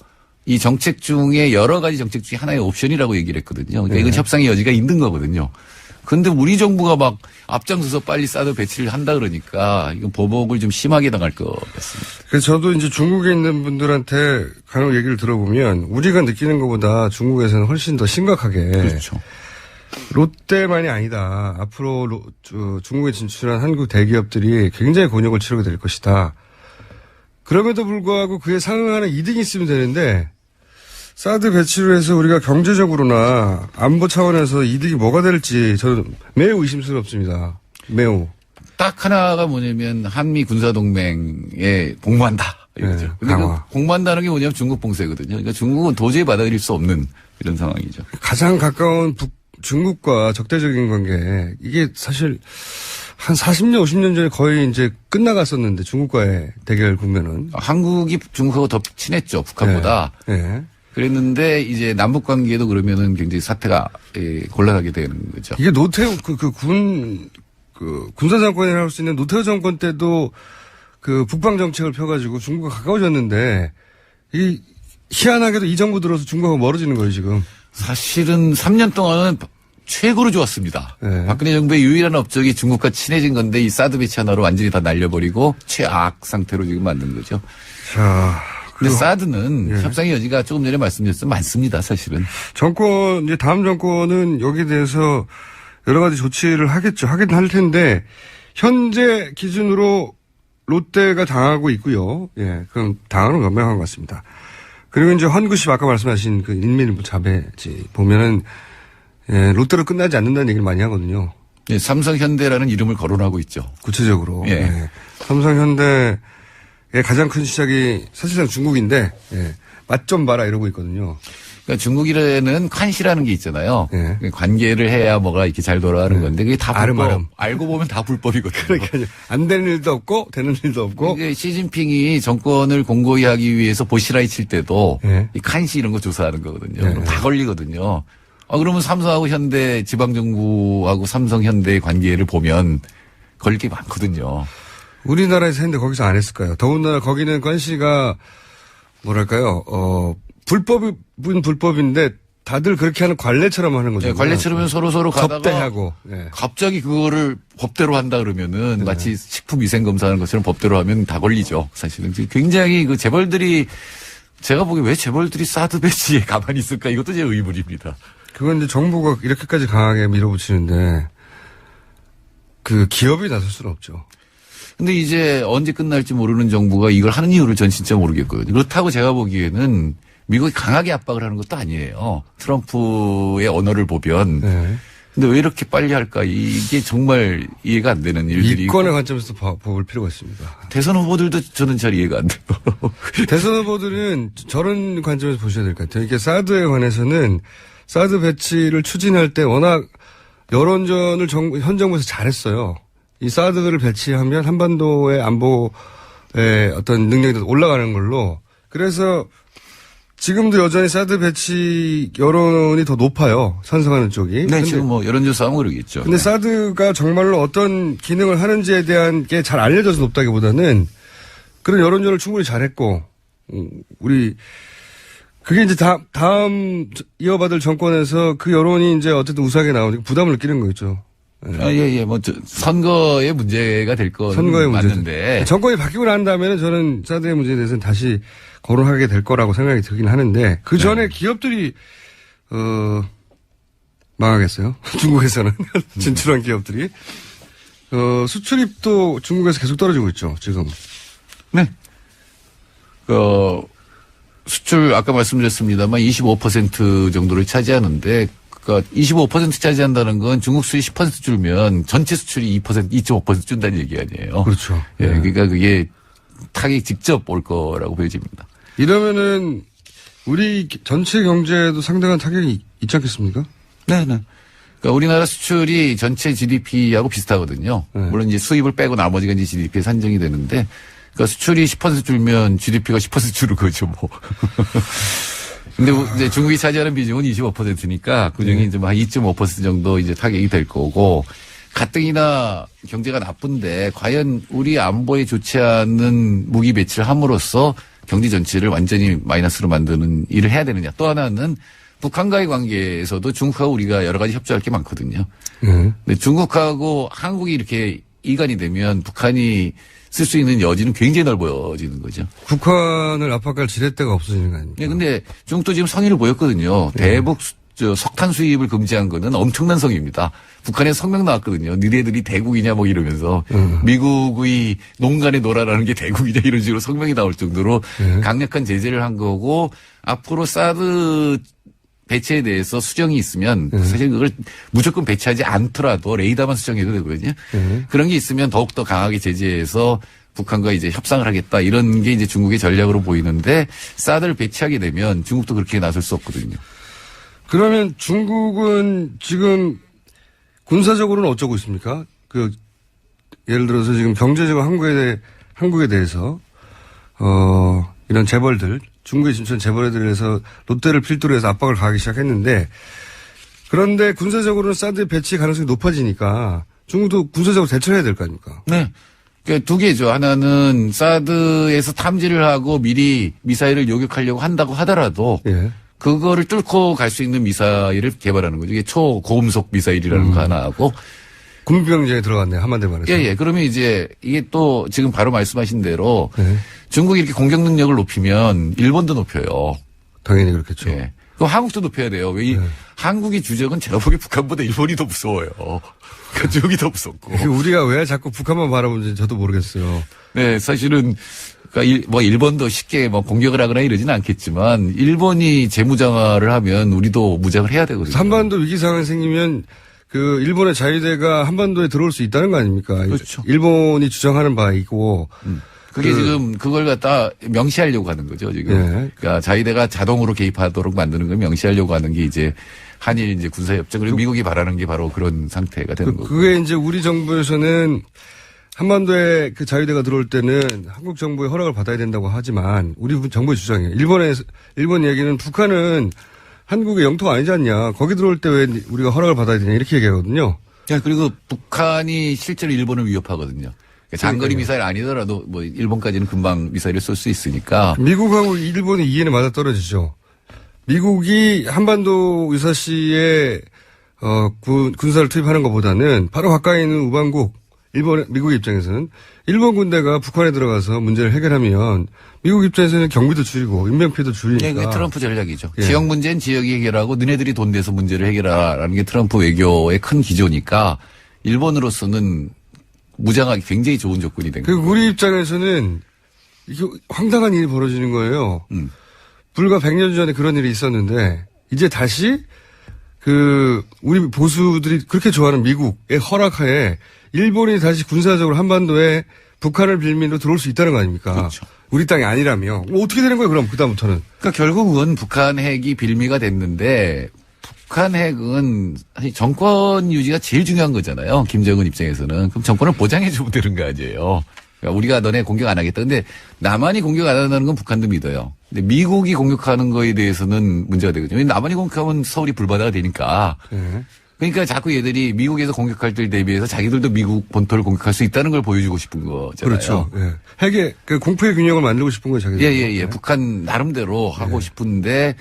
이 정책 중에 여러 가지 정책 중에 하나의 옵션이라고 얘기를 했거든요. 그러니까 이건 협상의 여지가 있는 거거든요. 근데 우리 정부가 막 앞장서서 빨리 사드 배치를 한다 그러니까 이건 보복을 좀 심하게 당할 것 같습니다. 그래서 저도 이제 중국에 있는 분들한테 간혹 얘기를 들어보면 우리가 느끼는 것보다 중국에서는 훨씬 더 심각하게. 그렇죠. 롯데만이 아니다. 앞으로 중국에 진출한 한국 대기업들이 굉장히 곤욕을 치르게 될 것이다. 그럼에도 불구하고 그에 상응하는 이득이 있으면 되는데 사드 배치로 해서 우리가 경제적으로나 안보 차원에서 이득이 뭐가 될지 저는 매우 의심스럽습니다. 매우. 딱 하나가 뭐냐면 한미 군사동맹에 복무한다. 이거죠. 네, 근데 강화. 복무한다는 게 뭐냐면 중국 봉쇄거든요. 그러니까 중국은 도저히 받아들일 수 없는 이런 상황이죠. 가장 가까운 중국과 적대적인 관계 이게 사실 한 40년, 50년 전에 거의 이제 끝나갔었는데 중국과의 대결 국면은. 한국이 중국하고 더 친했죠. 북한보다. 네. 네. 그랬는데 이제 남북 관계도 그러면은 굉장히 사태가 곤란하게 되는 거죠. 이게 노태우 군사 정권이라고 할 수 있는 노태우 정권 때도 그 북방 정책을 펴가지고 중국과 가까워졌는데 이 희한하게도 이 정부 들어서 중국하고 멀어지는 거예요 지금. 사실은 3년 동안은 최고로 좋았습니다. 네. 박근혜 정부의 유일한 업적이 중국과 친해진 건데 이 사드 배치 하나로 완전히 다 날려버리고 최악 상태로 지금 만든 거죠. 자. 근데 사드는 예. 협상의 여지가 조금 전에 말씀드렸지만 많습니다, 사실은. 이제 다음 정권은 여기에 대해서 여러 가지 조치를 하겠죠. 하긴 할 텐데, 현재 기준으로 롯데가 당하고 있고요. 예, 그럼 당하는 건 명확한 것 같습니다. 그리고 이제 헌구십 아까 말씀하신 그 인민일보 자배지 보면은, 예, 롯데로 끝나지 않는다는 얘기를 많이 하거든요. 예, 삼성현대라는 이름을 거론하고 있죠. 구체적으로. 예. 예. 삼성현대의 가장 큰 시작이 사실상 중국인데, 예, 맛 좀 봐라 이러고 있거든요. 그러니까 중국이라는 칸시라는 게 있잖아요. 예. 관계를 해야 뭐가 이렇게 잘 돌아가는 건데 그게 다 불법. 아름아름. 알고 보면 다 불법이거든요. 그러니까요. 안 되는 일도 없고, 되는 일도 없고. 이게 시진핑이 정권을 공고히 하기 위해서 보시라이 칠 때도 예. 이 칸시 이런 거 조사하는 거거든요. 예. 그럼 다 걸리거든요. 그러면 삼성하고 현대, 지방정부하고 삼성, 현대의 관계를 보면 걸릴 게 많거든요. 우리나라에서 했는데 거기서 안 했을까요? 더군다나 거기는 관시가 뭐랄까요? 불법은 불법인데 다들 그렇게 하는 관례처럼 하는 거죠. 예, 관례처럼 서로 가다가 접대하고. 예. 갑자기 그거를 법대로 한다 그러면은 마치 식품 위생 검사하는 것처럼 법대로 하면 다 걸리죠. 사실은 굉장히 그 재벌들이 제가 보기에 왜 재벌들이 사드 배치에 가만히 있을까 이것도 제 의문입니다. 그건 이제 정부가 이렇게까지 강하게 밀어붙이는데 그 기업이 나설 수는 없죠. 근데 이제 언제 끝날지 모르는 정부가 이걸 하는 이유를 전 진짜 모르겠거든요. 그렇다고 제가 보기에는 미국이 강하게 압박을 하는 것도 아니에요. 트럼프의 언어를 보면. 네. 근데 왜 이렇게 빨리 할까? 이게 정말 이해가 안 되는 일들이. 이권의 관점에서 볼 필요가 있습니다. 대선 후보들도 저는 잘 이해가 안 돼요. 대선 후보들은 저런 관점에서 보셔야 될 것 같아요. 이게 사드에 관해서는 사드 배치를 추진할 때 워낙 여론전을 현 정부에서 잘했어요. 이 사드를 배치하면 한반도의 안보의 어떤 능력이 올라가는 걸로. 그래서 지금도 여전히 사드 배치 여론이 더 높아요. 찬성하는 쪽이. 네, 지금 뭐 여론조사 하면 그러겠죠. 근데 네. 사드가 정말로 어떤 기능을 하는지에 대한 게 잘 알려져서 높다기보다는 그런 여론전을 충분히 잘했고, 우리, 그게 이제 다음 이어받을 정권에서 그 여론이 이제 어쨌든 우세하게 나오니까 부담을 느끼는 거겠죠. 예. 뭐, 선거의 문제가 될 거는 선거의 맞는데. 정권이 바뀌고 난 다음에는 저는 사드의 문제에 대해서는 다시 거론하게 될 거라고 생각이 들긴 하는데, 그 전에 기업들이, 망하겠어요. 중국에서는. 진출한 기업들이. 수출입도 중국에서 계속 떨어지고 있죠, 지금. 네. 수출, 아까 말씀드렸습니다만 25% 정도를 차지하는데, 그러니까 25% 차지한다는 건 중국 수입 10% 줄면 전체 수출이 2.5% 준다는 얘기 아니에요. 그렇죠. 예, 그러니까 그게 타격이 직접 올 거라고 보여집니다. 이러면은 우리 전체 경제에도 상당한 타격이 있지 않겠습니까? 네. 그러니까 우리나라 수출이 전체 GDP하고 비슷하거든요. 네. 물론 이제 수입을 빼고 나머지가 이제 GDP에 산정이 되는데, 그러니까 수출이 10% 줄면 GDP가 10% 줄을 거죠, 뭐. 근데 이제 중국이 차지하는 비중은 25%니까 그중에 이제 한 2.5% 정도 이제 타격이 될 거고, 가뜩이나 경제가 나쁜데 과연 우리 안보에 좋지 않은 무기 배치를 함으로써 경제 전체를 완전히 마이너스로 만드는 일을 해야 되느냐. 또 하나는 북한과의 관계에서도 중국하고 우리가 여러 가지 협조할 게 많거든요. 근데 중국하고 한국이 이렇게 이간이 되면 북한이 쓸 수 있는 여지는 굉장히 넓어지는 거죠. 북한을 압박할 지렛대가 없어지는 거 아닙니까? 네, 근데 중국도 지금 성의를 보였거든요. 대북 석탄 수입을 금지한 거는 엄청난 성의입니다. 북한에 성명 나왔거든요. 니네들이 대국이냐 뭐 이러면서 미국의 농간에 놀아라는 게 대국이냐 이런 식으로 성명이 나올 정도로 강력한 제재를 한 거고, 앞으로 사드 배치에 대해서 수정이 있으면 사실 그걸 무조건 배치하지 않더라도 레이더만 수정해도 되거든요. 그런 게 있으면 더욱더 강하게 제재해서 북한과 이제 협상을 하겠다 이런 게 이제 중국의 전략으로 보이는데, 사드를 배치하게 되면 중국도 그렇게 나설 수 없거든요. 그러면 중국은 지금 군사적으로는 어쩌고 있습니까? 예를 들어서 지금 경제적으로 한국에 대해서, 이런 재벌들, 중국에 진출한 재벌에 대해서 롯데를 필두로 해서 압박을 가하기 시작했는데, 그런데 군사적으로는 사드 배치 가능성이 높아지니까 중국도 군사적으로 대처해야 될 거 아닙니까? 네. 그러니까 두 개죠. 하나는 사드에서 탐지를 하고 미리 미사일을 요격하려고 한다고 하더라도 예. 그거를 뚫고 갈 수 있는 미사일을 개발하는 거죠. 이게 초고음속 미사일이라는 거 하나 하고. 군병제에 들어갔네요. 한마디로 말해서. 예. 그러면 이제 이게 또 지금 바로 말씀하신 대로 중국이 이렇게 공격 능력을 높이면 일본도 높여요. 당연히 그렇겠죠. 예. 그럼 한국도 높여야 돼요. 왜 한국의 주적은 제가 보기에 북한보다 일본이 더 무서워요. 그쪽이 더 무섭고. 우리가 왜 자꾸 북한만 바라보는지 저도 모르겠어요. 네, 사실은 그러니까 일본도 쉽게 뭐 공격을 하거나 이러지는 않겠지만 일본이 재무장화를 하면 우리도 무장을 해야 되거든요. 한반도 위기 상황이 생기면 일본의 자위대가 한반도에 들어올 수 있다는 거 아닙니까? 그렇죠. 일본이 주장하는 바이고. 그게 지금 그걸 갖다 명시하려고 하는 거죠, 지금. 예. 그러니까 자위대가 자동으로 개입하도록 만드는 걸 명시하려고 하는 게 이제 한일 이제 군사협정, 그리고 미국이 바라는 게 바로 그런 상태가 되는 거고. 그게 이제 우리 정부에서는 한반도에 자위대가 들어올 때는 한국 정부의 허락을 받아야 된다고 하지만 우리 정부의 주장이에요. 일본 얘기는 북한은 한국의 영토가 아니지 않냐. 거기 들어올 때 왜 우리가 허락을 받아야 되냐. 이렇게 얘기하거든요. 야, 그리고 북한이 실제로 일본을 위협하거든요. 장거리 미사일 아니더라도 뭐 일본까지는 금방 미사일을 쏠 수 있으니까. 미국하고 일본이 이해는 맞아 떨어지죠. 미국이 한반도 유사시에 군사를 투입하는 것보다는 바로 가까이 있는 우방국 미국의 입장에서는 일본 군대가 북한에 들어가서 문제를 해결하면 미국 입장에서는 경비도 줄이고 인명피해도 줄이니까. 네, 그게 트럼프 전략이죠. 예. 지역 문제는 지역이 해결하고 너네들이 돈 내서 문제를 해결하라는 게 트럼프 외교의 큰 기조니까 일본으로서는 무장하기 굉장히 좋은 조건이 된 거예요. 우리 입장에서는 이게 황당한 일이 벌어지는 거예요. 불과 100년 전에 그런 일이 있었는데 이제 다시 우리 보수들이 그렇게 좋아하는 미국의 허락하에 일본이 다시 군사적으로 한반도에 북한을 빌미로 들어올 수 있다는 거 아닙니까? 그렇죠. 우리 땅이 아니라며. 어떻게 되는 거예요, 그럼, 그다음부터는? 그러니까 결국은 북한 핵이 빌미가 됐는데 북한 핵은 사실 정권 유지가 제일 중요한 거잖아요. 김정은 입장에서는. 그럼 정권을 보장해주면 되는 거 아니에요. 그러니까 우리가 너네 공격 안 하겠다. 근데 남한이 공격 안 한다는 건 북한도 믿어요. 근데 미국이 공격하는 거에 대해서는 문제가 되거든요. 남한이 공격하면 서울이 불바다가 되니까. 그러니까 자꾸 얘들이 미국에서 공격할 때 대비해서 자기들도 미국 본토를 공격할 수 있다는 걸 보여주고 싶은 거잖아요. 그렇죠. 예. 핵의 공포의 균형을 만들고 싶은 거예요, 자기들. 예. 북한 나름대로 하고 싶은데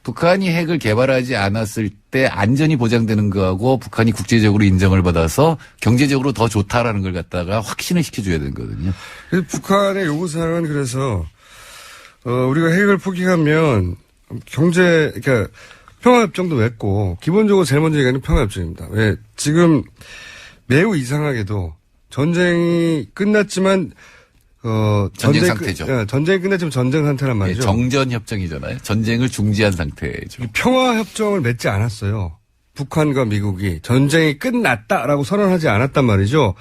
북한이 핵을 개발하지 않았을 때 안전이 보장되는 거하고 북한이 국제적으로 인정을 받아서 경제적으로 더 좋다라는 걸 갖다가 확신을 시켜줘야 되는 거거든요. 그래서 북한의 요구사항은 그래서 우리가 핵을 포기하면 그러니까 평화협정도 맺고 기본적으로 제일 먼저 얘기하는 평화협정입니다. 왜 지금 매우 이상하게도 전쟁이 끝났지만 전쟁 상태죠. 전쟁이 끝났지만 전쟁 상태란 말이죠. 정전 협정이잖아요. 전쟁을 중지한 상태죠. 평화협정을 맺지 않았어요. 북한과 미국이 전쟁이 끝났다라고 선언하지 않았단 말이죠.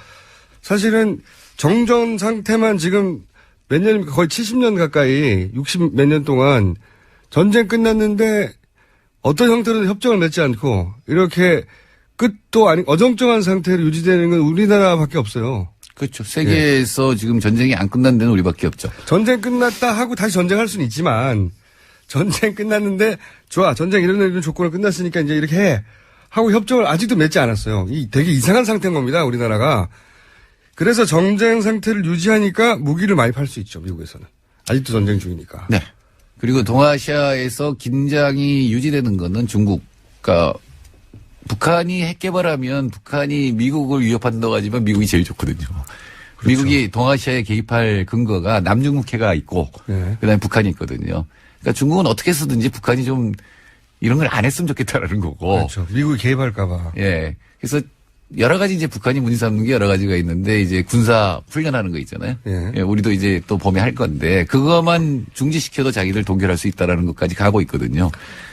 사실은 정전 상태만 지금 몇 년입니까? 거의 70년 가까이 60 몇 년 동안 전쟁 끝났는데 어떤 형태로든 협정을 맺지 않고 이렇게 끝도 아니 어정쩡한 상태로 유지되는 건 우리나라밖에 없어요. 그렇죠. 세계에서 지금 전쟁이 안 끝난 데는 우리밖에 없죠. 전쟁 끝났다 하고 다시 전쟁할 수는 있지만 전쟁 끝났는데 좋아 전쟁 이런 조건을 끝났으니까 이제 이렇게 해 하고 협정을 아직도 맺지 않았어요. 이 되게 이상한 상태인 겁니다. 우리나라가. 그래서 전쟁 상태를 유지하니까 무기를 많이 팔 수 있죠. 미국에서는. 아직도 전쟁 중이니까. 네. 그리고 동아시아에서 긴장이 유지되는 거는 중국. 그러니까 북한이 핵 개발하면 북한이 미국을 위협한다고 하지만 미국이 제일 좋거든요. 그렇죠. 미국이 동아시아에 개입할 근거가 남중국해가 있고 네. 그다음에 북한이 있거든요. 그러니까 중국은 어떻게 해서든지 북한이 좀 이런 걸 안 했으면 좋겠다라는 거고. 그렇죠. 미국이 개입할까 봐. 예. 그래서 여러 가지 이제 북한이 문제 삼는 게 여러 가지가 있는데 이제 군사 훈련하는 거 있잖아요. 예. 예, 우리도 이제 또 봄에 할 건데 그것만 중지시켜도 자기들 동결할 수 있다라는 것까지 가고 있거든요.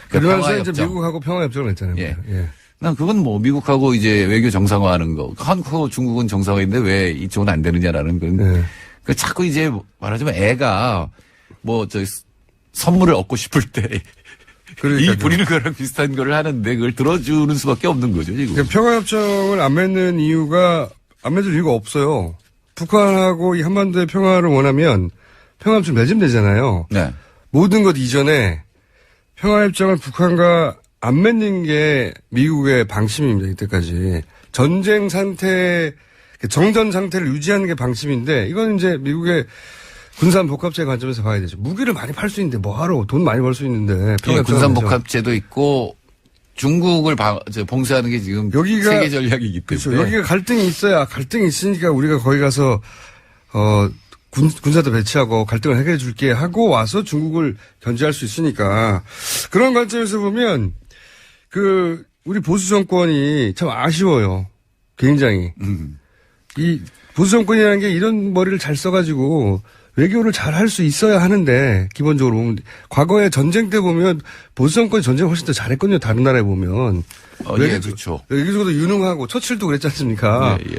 그러면서 이제 미국하고 평화협정을 했잖아요. 예. 예. 난 그건 뭐 미국하고 이제 외교 정상화하는 거. 한국하고 중국은 정상화인데 왜 이쪽은 안 되느냐라는 건. 예. 그 자꾸 이제 말하자면 애가 뭐 저 선물을 얻고 싶을 때 이 부리는 거랑 비슷한 거를 하는데 그걸 들어주는 수밖에 없는 거죠, 지금. 그러니까 평화협정을 안 맺는 이유가, 안 맺을 이유가 없어요. 북한하고 이 한반도의 평화를 원하면 평화협정 맺으면 되잖아요. 네. 모든 것 이전에 평화협정을 북한과 안 맺는 게 미국의 방침입니다, 이때까지. 전쟁 상태, 정전 상태를 유지하는 게 방침인데, 이건 이제 미국의 군산복합제 관점에서 봐야 되죠. 무기를 많이 팔 수 있는데 뭐하러 돈 많이 벌 수 있는데. 예, 군산복합제도 있고 중국을 봉쇄하는 게 지금 여기가 세계 전략이기 때문에. 그렇죠. 여기가 갈등이 있어야 갈등이 있으니까 우리가 거기 가서 군사도 배치하고 갈등을 해결해 줄게 하고 와서 중국을 견제할 수 있으니까 그런 관점에서 보면 우리 보수 정권이 참 아쉬워요. 굉장히. 이 보수 정권이라는 게 이런 머리를 잘 써가지고 외교를 잘 할 수 있어야 하는데 기본적으로 보면 과거에 전쟁 때 보면 보수 정권이 전쟁을 훨씬 더 잘했거든요. 다른 나라에 보면. 예, 그렇죠. 외교적으로 유능하고 처칠도 그랬지 않습니까? 예, 예.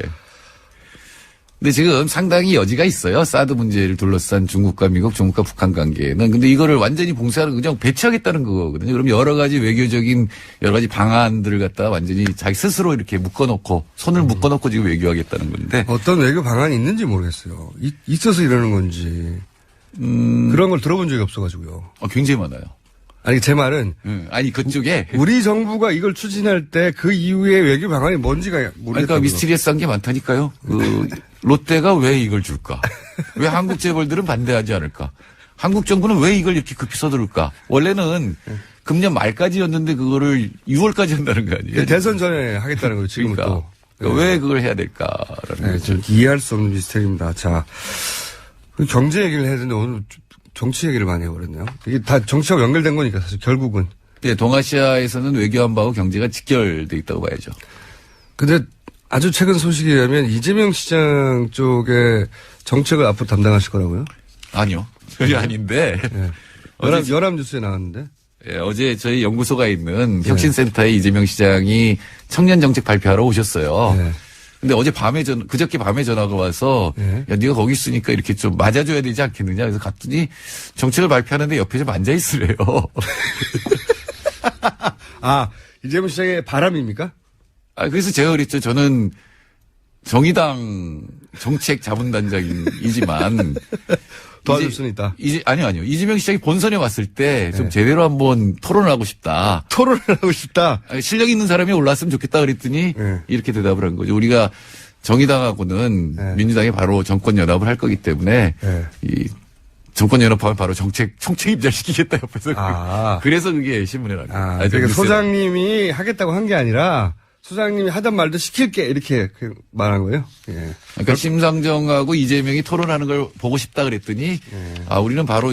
근데 지금 상당히 여지가 있어요. 사드 문제를 둘러싼 중국과 미국, 중국과 북한 관계는. 근데 이거를 완전히 봉쇄하는 그냥 배치하겠다는 거거든요. 그럼 여러 가지 외교적인 여러 가지 방안들을 갖다가 완전히 자기 스스로 이렇게 묶어놓고 손을 묶어놓고 지금 외교하겠다는 건데. 어떤 외교 방안이 있는지 모르겠어요. 있어서 이러는 건지. 그런 걸 들어본 적이 없어가지고요. 굉장히 많아요. 아니 제 말은 아니 그쪽에 우리 정부가 이걸 추진할 때 그 이후에 외교 방안이 뭔지가 모르겠다고요. 그러니까 미스티리어스한 게 많다니까요. 롯데가 왜 이걸 줄까? 왜 한국 재벌들은 반대하지 않을까? 한국 정부는 왜 이걸 이렇게 급히 서두를까? 원래는 금년 말까지였는데 그거를 6월까지 한다는 거 아니에요? 대선 전에 하겠다는 거죠. 지금은 또. 그러니까 왜 그걸 해야 될까라는 거죠. 이해할 수 없는 미스터리입니다. 자, 경제 얘기를 해야 되는데 오늘 정치 얘기를 많이 해버렸네요. 이게 다 정치하고 연결된 거니까 사실 결국은. 네, 동아시아에서는 외교안보하고 경제가 직결돼 있다고 봐야죠. 근데 아주 최근 소식에 의하면 이재명 시장 쪽에 정책을 앞으로 담당하실 거라고요? 아니요. 그게 아닌데. 네. 연합뉴스에 나왔는데. 예, 어제 저희 연구소가 있는 혁신센터에 이재명 시장이 청년 정책 발표하러 오셨어요. 네. 근데 어제 밤에 그저께 밤에 전화가 와서 네. 야, 네가 거기 있으니까 이렇게 좀 맞아줘야 되지 않겠느냐. 그래서 갔더니 정책을 발표하는데 옆에 좀 앉아 있으래요. 아, 이재명 시장의 바람입니까? 그래서 제가 그랬죠. 저는 정의당 정책 자문단장이지만 도와줄 수는 있다. 아니요. 이재명 시장이 본선에 왔을 때 좀 제대로 한번 토론을 하고 싶다. 토론을 하고 싶다. 실력 있는 사람이 올랐으면 좋겠다 그랬더니 이렇게 대답을 한 거죠. 우리가 정의당하고는 민주당이 바로 정권 연합을 할 거기 때문에 이 정권 연합하면 바로 총책 입장시키겠다 옆에서. 그래서 그게 신문에 나왔어요. 그러니까 소장님이 하겠다고 한 게 아니라 소장님이 하던 말도 시킬게 이렇게 말한 거예요. 예. 그러니까 심상정하고 이재명이 토론하는 걸 보고 싶다 그랬더니 우리는 바로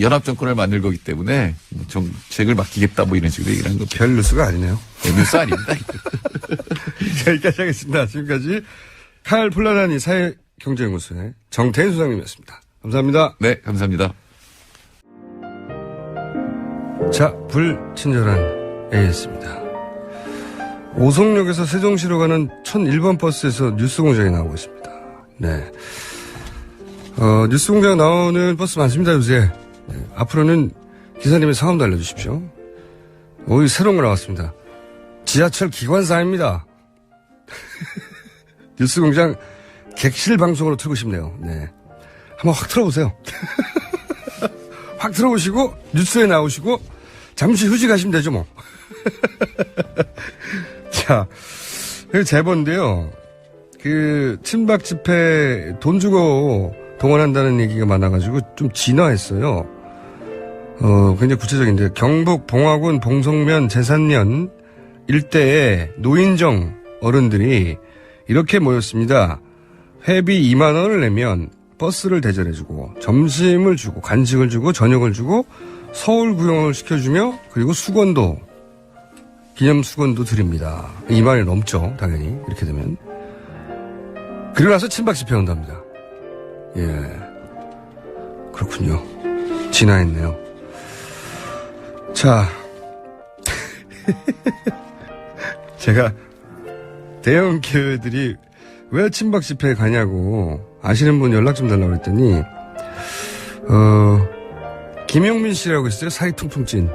연합 정권을 만들 거기 때문에 정책을 맡기겠다 뭐 이런 식으로 얘기를 한 거. 별 뉴스가 아니네요. 뉴스 아닙니다. 자, 여기까지 하겠습니다. 지금까지 칼 플라나니 사회경제연구소의 정태인 소장님이었습니다. 감사합니다. 네, 감사합니다. 자, 불친절한 AS입니다. 오송역에서 세종시로 가는 1001번 버스에서 뉴스공장이 나오고 있습니다. 네. 뉴스공장 나오는 버스 많습니다, 요새. 네. 앞으로는 기사님의 성함도 알려주십시오. 오늘 새로운 거 나왔습니다. 지하철 기관사입니다. 뉴스공장 객실 방송으로 틀고 싶네요. 네. 한번 확 틀어보세요. 확 틀어보시고 뉴스에 나오시고 잠시 휴직하시면 되죠 뭐. 자, 그 제보인데요. 그 친박 집회 돈 주고 동원한다는 얘기가 많아가지고 좀 진화했어요. 굉장히 구체적인데 경북 봉화군 봉성면 제산면 일대에 노인정 어른들이 이렇게 모였습니다. 회비 2만 원을 내면 버스를 대절해주고 점심을 주고 간식을 주고 저녁을 주고 서울 구경을 시켜주며 그리고 수건도 기념 수건도 드립니다. 2만 원이 넘죠. 당연히 이렇게 되면. 그리고 나서 친박 집회 온답니다. 예, 그렇군요. 진화했네요. 자, 제가 대형 교회들이 왜 친박 집회에 가냐고 아시는 분 연락 좀 달라고 했더니 김용민 씨라고 있어요. 사이 퉁퉁 찐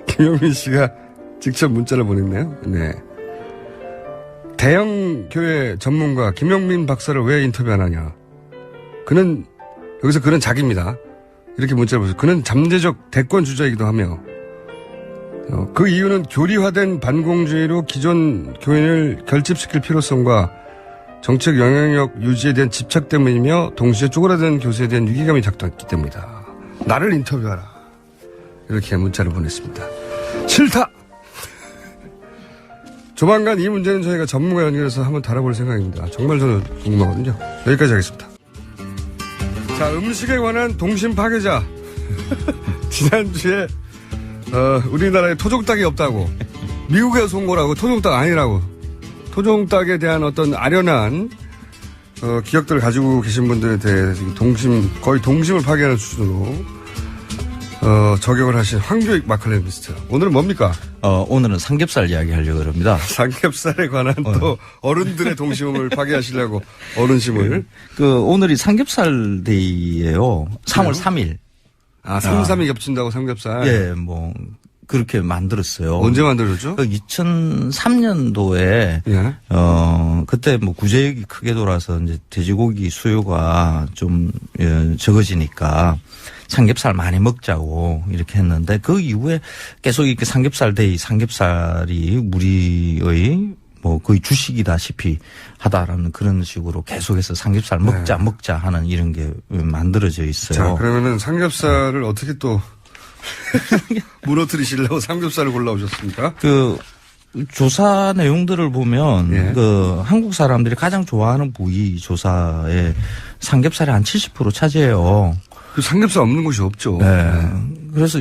김용민 씨가 직접 문자를 보냈네요. 네. 대형 교회 전문가 김용민 박사를 왜 인터뷰 안 하냐. 그는 자기입니다. 이렇게 문자를 보세요. 그는 잠재적 대권 주자이기도 하며 그 이유는 교리화된 반공주의로 기존 교인을 결집시킬 필요성과 정책 영향력 유지에 대한 집착 때문이며 동시에 쪼그라든 교수에 대한 위기감이 작동했기 때문이다. 나를 인터뷰하라. 이렇게 문자를 보냈습니다. 싫다! 조만간 이 문제는 저희가 전문가 연결해서 한번 다뤄볼 생각입니다. 정말 저는 궁금하거든요. 여기까지 하겠습니다. 자, 음식에 관한 동심 파괴자. 지난주에 우리나라에 토종닭이 없다고 미국에서 온 거라고 토종닭 아니라고 토종닭에 대한 어떤 아련한 기억들을 가지고 계신 분들에 대해 거의 동심을 파괴하는 수준으로 저격을 하신 황교익 마클레미스트. 오늘은 뭡니까? 오늘은 삼겹살 이야기 하려고 합니다. 삼겹살에 관한 또 어른들의 동심을 파괴하시려고 어른심을. 오늘이 삼겹살 데이예요. 3월 3일. 3.3이 겹친다고 삼겹살. 예, 그렇게 만들었어요. 언제 만들었죠? 2003년도에 예. 그때 구제역이 크게 돌아서 이제 돼지고기 수요가 좀 적어지니까 삼겹살 많이 먹자고 이렇게 했는데 그 이후에 계속 이렇게 삼겹살 데이, 삼겹살이 우리의 거의 주식이다시피 하다라는 그런 식으로 계속해서 삼겹살 먹자 하는 이런 게 만들어져 있어요. 자, 그러면은 삼겹살을 어떻게 또 무너뜨리시려고 삼겹살을 골라오셨습니까? 조사 내용들을 보면 예. 한국 사람들이 가장 좋아하는 부위 조사에 삼겹살이 한 70% 차지해요. 삼겹살 없는 곳이 없죠. 네. 그래서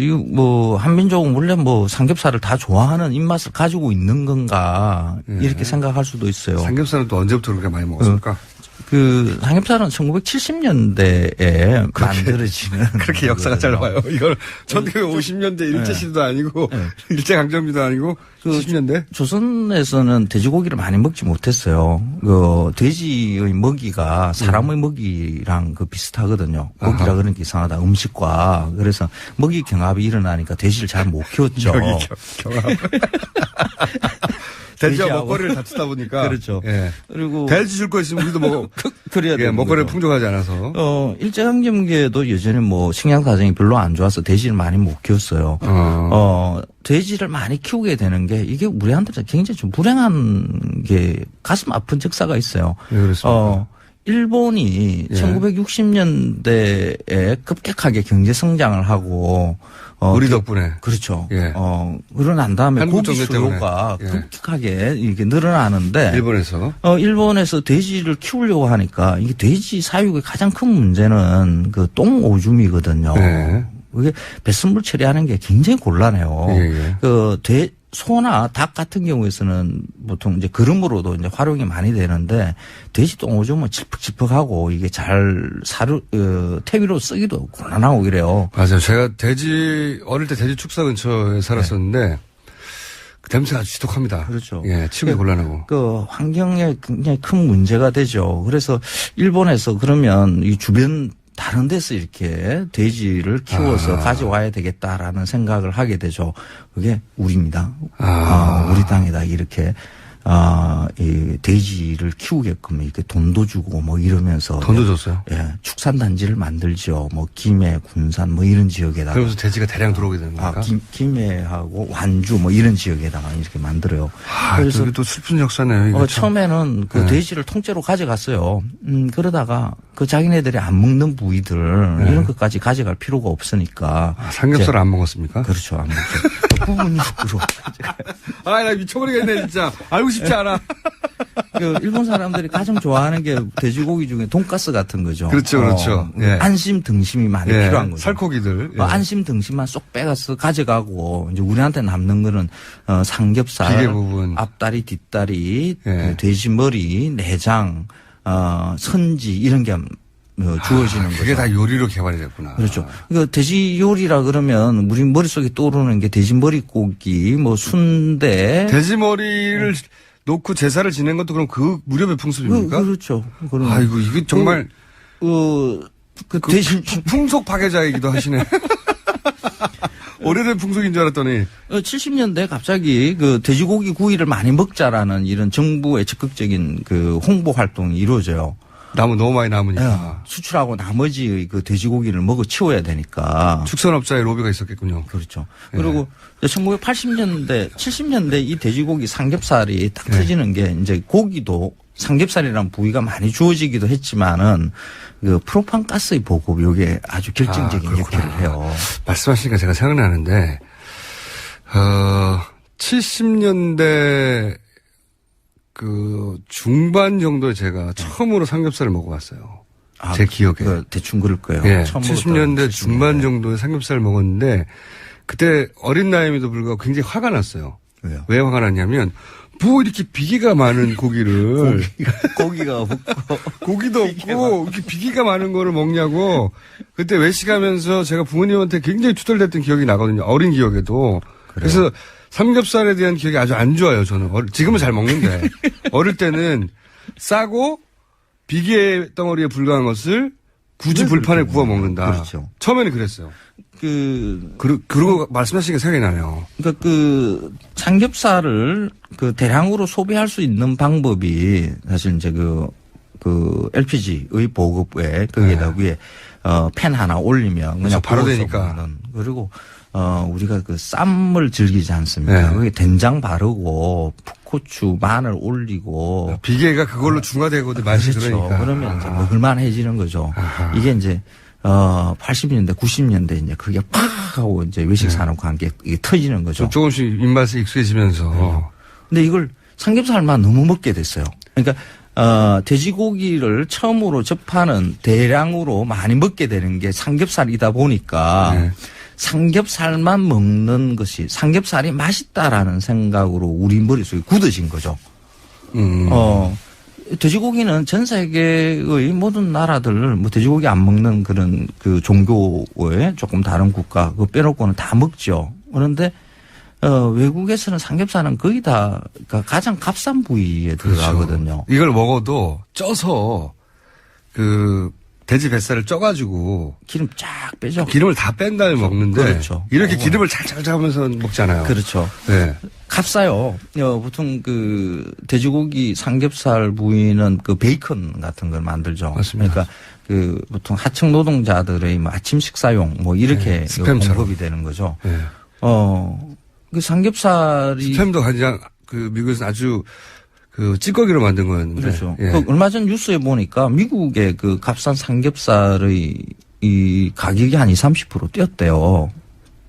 한민족은 원래 삼겹살을 다 좋아하는 입맛을 가지고 있는 건가 이렇게 생각할 수도 있어요. 삼겹살은 또 언제부터 그렇게 많이 먹었습니까? 삼겹살은 1970년대에 만들어지는. 그렇게 역사가 짧아요. 이걸 1950년대 일제시대도 아니고, 일제강점기도 아니고, 70년대? 조선에서는 돼지고기를 많이 먹지 못했어요. 돼지의 먹이가 사람의 먹이랑 비슷하거든요. 먹이라 그러니까 이상하다. 음식과. 그래서 먹이 경합이 일어나니까 돼지를 잘 못 키웠죠. 경합. 돼지와 먹거리를 다투다 보니까. 그렇죠. 예. 그리고. 돼지 줄 거 있으면 우리도 그래야 돼요. 먹거리가 풍족하지 않아서. 일제강점기에도 예전에 식량 사정이 별로 안 좋아서 돼지를 많이 못 키웠어요. 돼지를 많이 키우게 되는 게 이게 우리한테 굉장히 좀 불행한 게 가슴 아픈 즉사가 있어요. 네, 그렇습니다. 일본이 1960년대에 급격하게 경제 성장을 하고 우리 덕분에. 그렇죠. 예. 그러고 난 다음에 고기 때문에. 수요가 예. 급격하게 이렇게 늘어나는데 일본에서 돼지를 키우려고 하니까 이게 돼지 사육의 가장 큰 문제는 똥 오줌이거든요. 네. 그게 배설물 처리하는 게 굉장히 곤란해요. 예. 소나 닭 같은 경우에서는 보통 이제 그름으로도 이제 활용이 많이 되는데 돼지 똥 오줌은 질퍽질퍽하고 이게 잘 퇴비로 쓰기도 곤란하고 이래요. 맞아요. 제가 어릴 때 돼지 축사 근처에 살았었는데 그 냄새가 아주 지독합니다. 그렇죠. 예, 치우기 곤란하고. 환경에 굉장히 큰 문제가 되죠. 그래서 일본에서 그러면 이 주변 다른 데서 이렇게 돼지를 키워서 가져와야 되겠다라는 생각을 하게 되죠. 그게 우리입니다. 우리 땅에다 이렇게 이 돼지를 키우게끔 이렇게 돈도 주고 뭐 이러면서 돈도 줬어요? 예, 축산단지를 만들죠. 뭐 김해, 군산 뭐 이런 지역에다가. 그러면서 돼지가 대량 들어오게 되는 겁니까? 김해하고 완주 뭐 이런 지역에다가 이렇게 만들어요. 그래서 또 슬픈 역사네요. 이거 처음에는 그 돼지를 통째로 가져갔어요. 그러다가 그 자기네들이 안 먹는 부위들 이런 것까지 가져갈 필요가 없으니까. 삼겹살 안 먹었습니까? 그렇죠. 안 먹죠. 부분적으로. 나 미쳐버리겠네 진짜. 알고 싶지 않아. 그 일본 사람들이 가장 좋아하는 게 돼지고기 중에 돈가스 같은 거죠. 그렇죠, 그렇죠. 예. 안심 등심이 많이 필요한 거죠. 살코기들. 예. 안심 등심만 쏙 빼가서 가져가고 이제 우리한테 남는 거는 삼겹살, 비계 부분, 앞다리, 뒷다리, 그 돼지 머리, 내장, 선지 이런 게 주어지는 거죠. 그게 다 요리로 개발이 됐구나. 그렇죠. 그러니까 돼지 요리라 그러면 우리 머릿속에 떠오르는 게 돼지 머리고기, 뭐 순대. 돼지 머리를 놓고 제사를 지낸 것도 그럼 그 무렵의 풍습입니까? 그렇죠. 아이고, 이게 정말. 돼지. 풍속 파괴자이기도 하시네. 오래된 풍속인 줄 알았더니. 70년대 갑자기 그 돼지고기 구이를 많이 먹자라는 이런 정부의 적극적인 그 홍보 활동이 이루어져요. 너무 많이 남으니까. 수출하고 나머지 그 돼지고기를 먹어 치워야 되니까. 축산업자의 로비가 있었겠군요. 그렇죠. 그리고 1980년대, 70년대 이 돼지고기 삼겹살이 딱 터지는 게 이제 고기도 삼겹살이라는 부위가 많이 주어지기도 했지만은 그 프로판 가스의 보급 요게 아주 결정적인 역할을 해요. 말씀하시니까 제가 생각나는데 70년대 그 중반 정도에 제가 처음으로 삼겹살을 먹어봤어요. 제 기억에. 대충 그럴 거예요. 예, 70년대 중반 정도에 삼겹살을 먹었는데 그때 어린 나이임에도 불구하고 굉장히 화가 났어요. 왜요? 왜 화가 났냐면 뭐 이렇게 비계가 많은 고기를 고기가 없고 고기도 없고 이렇게 비계가 많은 거를 먹냐고 그때 외식하면서 제가 부모님한테 굉장히 투덜댔던 기억이 나거든요. 어린 기억에도. 그래서 삼겹살에 대한 기억이 아주 안 좋아요. 저는 지금은 잘 먹는데 어릴 때는 싸고 비계 덩어리에 불과한 것을 굳이 불판에 구워 먹는다. 그렇죠. 처음에는 그랬어요. 그러고 말씀하시니까 생각이 나네요. 그러니까 그 삼겹살을 그 대량으로 소비할 수 있는 방법이 사실 이제 그 LPG의 보급에 거기에다 위에 팬 하나 올리면 그냥 바로 되니까. 그리고 우리가 그 쌈을 즐기지 않습니까? 거기 된장 바르고 풋고추, 마늘 올리고 비계가 그걸로 중화되거든 맛이 그렇죠. 그러니까. 그러면 이제 먹을만해지는 거죠. 이게 이제 80년대, 90년대 이제 그게 팍 하고 이제 외식 산업과 함께 이게 터지는 거죠. 조금씩 입맛에 익숙해지면서. 근데 이걸 삼겹살만 너무 먹게 됐어요. 그러니까 돼지고기를 처음으로 접하는 대량으로 많이 먹게 되는 게 삼겹살이다 보니까 삼겹살만 먹는 것이 삼겹살이 맛있다라는 생각으로 우리 머릿속에 굳어진 거죠. 돼지고기는 전 세계의 모든 나라들 뭐 돼지고기 안 먹는 그런 그 종교의 조금 다른 국가 그거 빼놓고는 다 먹죠. 그런데 외국에서는 삼겹살은 거의 다 가장 값싼 부위에 들어가거든요. 그렇죠. 이걸 먹어도 쪄서 그 돼지 뱃살을 쪄가지고 기름 쫙 빼죠. 기름을 다 뺀 다음에 먹는데 그렇죠. 이렇게 기름을 잘 잡으면서 먹잖아요. 그렇죠. 네. 값싸요. 보통 그 돼지고기 삼겹살 부위는 그 베이컨 같은 걸 만들죠. 맞습니다. 그러니까 그 보통 하청 노동자들의 뭐 아침 식사용 뭐 이렇게 스팸처럼. 공급이 되는 거죠. 네. 그 삼겹살이 스팸도 가장 그 미국에서 아주 그 찌꺼기로 만든 거였는데. 그렇죠. 예. 그 얼마 전 뉴스에 보니까 미국의 그 값싼 삼겹살의 이 가격이 한 20-30% 뛰었대요.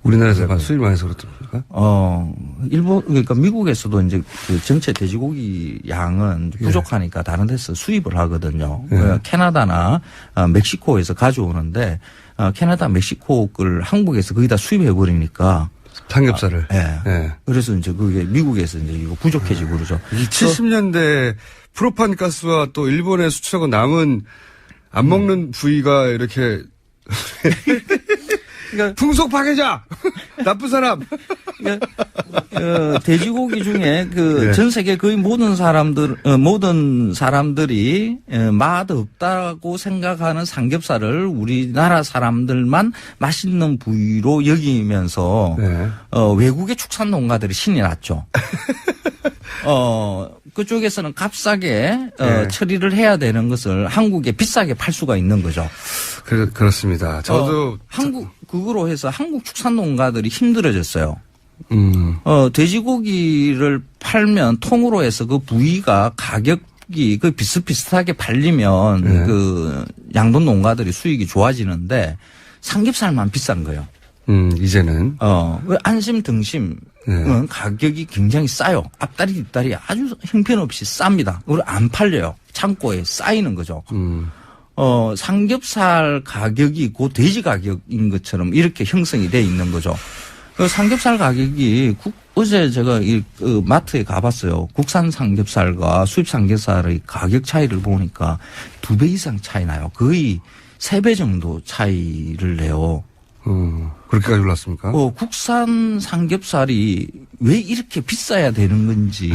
우리나라에서 수입 많이 해서 그렇습니까? 그러니까 미국에서도 이제 그 전체 돼지고기 양은 부족하니까 다른 데서 수입을 하거든요. 캐나다나 멕시코에서 가져오는데 캐나다, 멕시코 걸 한국에서 거의 다 수입해 버리니까 삼겹살을. 네. 그래서 이제 그게 미국에서 이제 이거 부족해지고 그러죠. 이 70년대 프로판 가스와 또 일본에 수출하고 남은 안 먹는 부위가 이렇게 그러니까 풍속 파괴자! 나쁜 사람. 돼지고기 중에 그 전 세계 거의 모든 사람들이 맛없다고 생각하는 삼겹살을 우리나라 사람들만 맛있는 부위로 여기면서 외국의 축산 농가들이 신이 났죠. 그쪽에서는 값싸게 처리를 해야 되는 것을 한국에 비싸게 팔 수가 있는 거죠. 그렇습니다. 저도 그거로 해서 한국 축산 농가들이 힘들어졌어요. 돼지고기를 팔면 통으로 해서 그 부위가 가격이 그 비슷비슷하게 팔리면 그 양돈 농가들이 수익이 좋아지는데 삼겹살만 비싼 거예요. 이제는. 안심 등심 가격이 굉장히 싸요. 앞다리 뒷다리 아주 형편없이 쌉니다. 그리고 안 팔려요. 창고에 쌓이는 거죠. 삼겹살 가격이 곧 돼지 가격인 것처럼 이렇게 형성이 돼 있는 거죠. 삼겹살 가격이 어제 제가 마트에 가봤어요. 국산 삼겹살과 수입 삼겹살의 가격 차이를 보니까 2배 이상 차이 나요. 거의 3배 정도 차이를 내요. 그렇게까지 올랐습니까? 국산 삼겹살이 왜 이렇게 비싸야 되는 건지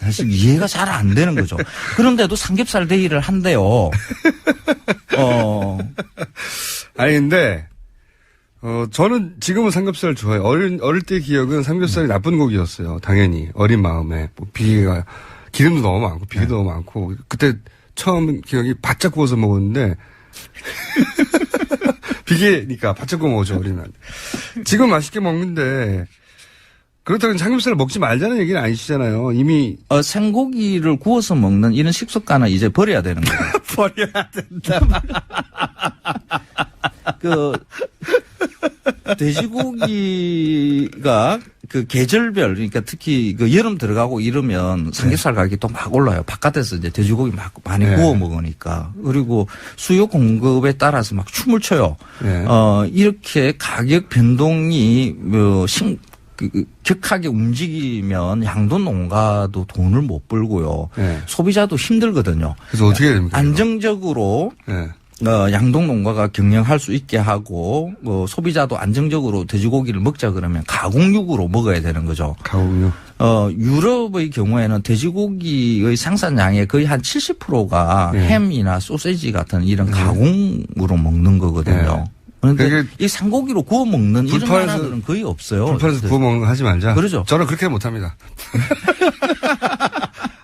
사실 이해가 잘 안 되는 거죠. 그런데도 삼겹살 데이를 한대요. 아니, 근데, 저는 지금은 삼겹살 좋아해요. 어릴 때 기억은 삼겹살이 나쁜 고기였어요. 당연히. 어린 마음에. 뭐 기름도 너무 많고, 비계도 너무 많고. 그때 처음 기억이 바짝 구워서 먹었는데, 비계니까 바짝 구워 먹었죠, 어리면. 지금 맛있게 먹는데, 그렇다고 삼겹살을 먹지 말자는 얘기는 아니시잖아요. 이미. 생고기를 구워서 먹는 이런 식습관은 이제 버려야 되는 거예요. 버려야 된다. 돼지고기가 그 계절별, 그러니까 특히 그 여름 들어가고 이러면 삼겹살 가격이 또 막 올라요. 바깥에서 이제 돼지고기 막 많이 구워 먹으니까. 그리고 수요 공급에 따라서 막 춤을 춰요. 이렇게 가격 변동이 격하게 움직이면 양돈 농가도 돈을 못 벌고요. 소비자도 힘들거든요. 그래서 어떻게 해야 됩니까? 안정적으로 양동 농가가 경영할 수 있게 하고 소비자도 안정적으로 돼지고기를 먹자 그러면 가공육으로 먹어야 되는 거죠. 가공육. 유럽의 경우에는 돼지고기의 생산량의 거의 한 70%가 햄이나 소세지 같은 이런 가공으로 먹는 거거든요. 그런데 이 생고기로 구워 먹는 이런 나라들은 거의 없어요. 불판에서 구워 먹는 거 하지 말자. 그렇죠. 저는 그렇게 못합니다.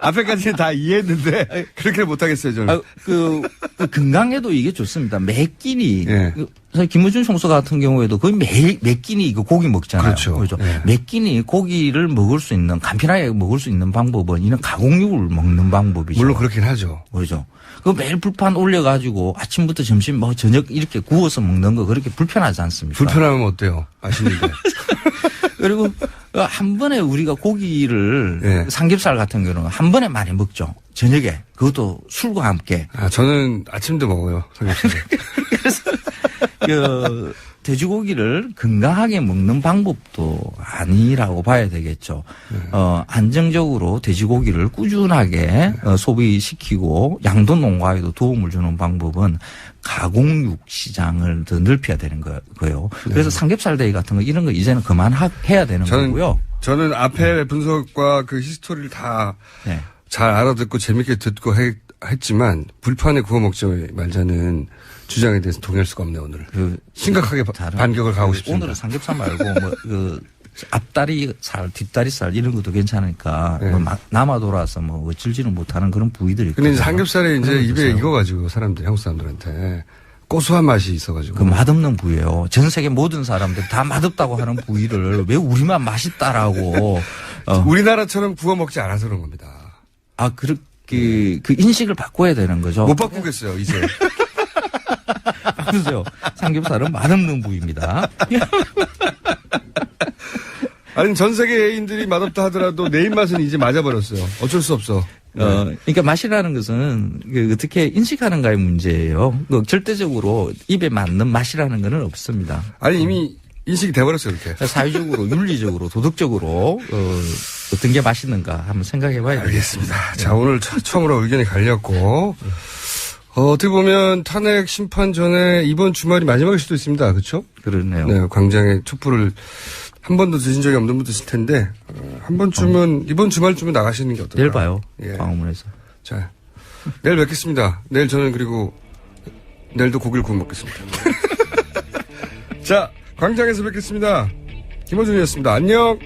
앞에까지는 다 이해했는데 그렇게 못하겠어요, 저는. 건강에도 이게 좋습니다. 매 끼니. 김우준 총수 같은 경우에도 거의 매 끼니 이거 고기 먹잖아요. 그렇죠. 매 끼니 고기를 먹을 수 있는, 간편하게 먹을 수 있는 방법은 이런 가공육을 먹는 방법이죠. 물론 그렇긴 하죠. 그렇죠. 그 매일 불판 올려가지고 아침부터 점심 저녁 이렇게 구워서 먹는 거 그렇게 불편하지 않습니까? 불편하면 어때요? 맛있는데. 그리고 한 번에 우리가 고기를 삼겹살 같은 경우는 한 번에 많이 먹죠. 저녁에. 그것도 술과 함께. 저는 아침도 먹어요. 삼겹살. 그래서 돼지고기를 건강하게 먹는 방법도 아니라고 봐야 되겠죠. 안정적으로 돼지고기를 꾸준하게 소비시키고 양돈 농가에도 도움을 주는 방법은 가공육 시장을 더 넓혀야 되는 거예요. 그래서 삼겹살 데이 같은 거 이런 거 이제는 그만해야 되는 거고요. 저는 앞에 분석과 그 히스토리를 다 잘 알아듣고 재밌게 듣고 했지만 불판에 구워 먹지 말자는 주장에 대해서 동의할 수가 없네요, 오늘. 심각하게 반격을 가고 싶습니다. 오늘은 삼겹살 말고 앞다리살, 뒷다리살 이런 것도 괜찮으니까 남아 돌아서 어쩔지는 못하는 그런 부위들이 있거든요. 근데 삼겹살에 이제 입에 익어가지고 사람들이, 한국 사람들한테 고소한 맛이 있어가지고. 그 맛없는 부위예요. 전 세계 모든 사람들 다 맛없다고 하는 부위를 왜 우리만 맛있다라고. 우리나라처럼 구워 먹지 않아서 그런 겁니다. 그렇게 그 인식을 바꿔야 되는 거죠. 못 바꾸겠어요, 이제. 바꾸세요. 삼겹살은 맛없는 부위입니다. 아니, 전 세계 애인들이 맛없다 하더라도 내 입맛은 이제 맞아버렸어요. 어쩔 수 없어. 그러니까 맛이라는 것은 어떻게 인식하는가의 문제예요. 절대적으로 입에 맞는 맛이라는 것은 없습니다. 아니, 이미 인식이 돼버렸어요, 이렇게. 사회적으로, 윤리적으로, 도덕적으로, 어떤 게 맛있는가 한번 생각해 봐야 되겠습니다. 알겠습니다. 자, 오늘 처음으로 의견이 갈렸고, 어떻게 보면 탄핵 심판 전에 이번 주말이 마지막일 수도 있습니다. 그렇죠? 그러네요. 네, 광장에 촛불을 한 번도 드신 적이 없는 분도 있을 텐데 한 번쯤은 이번 주말쯤은 나가시는 게 어떨까요? 내일 봐요. 예. 광화문에서. 자, 내일 뵙겠습니다. 내일 저는 그리고 내일도 고기를 구워 먹겠습니다. 자, 광장에서 뵙겠습니다. 김어준이었습니다. 안녕.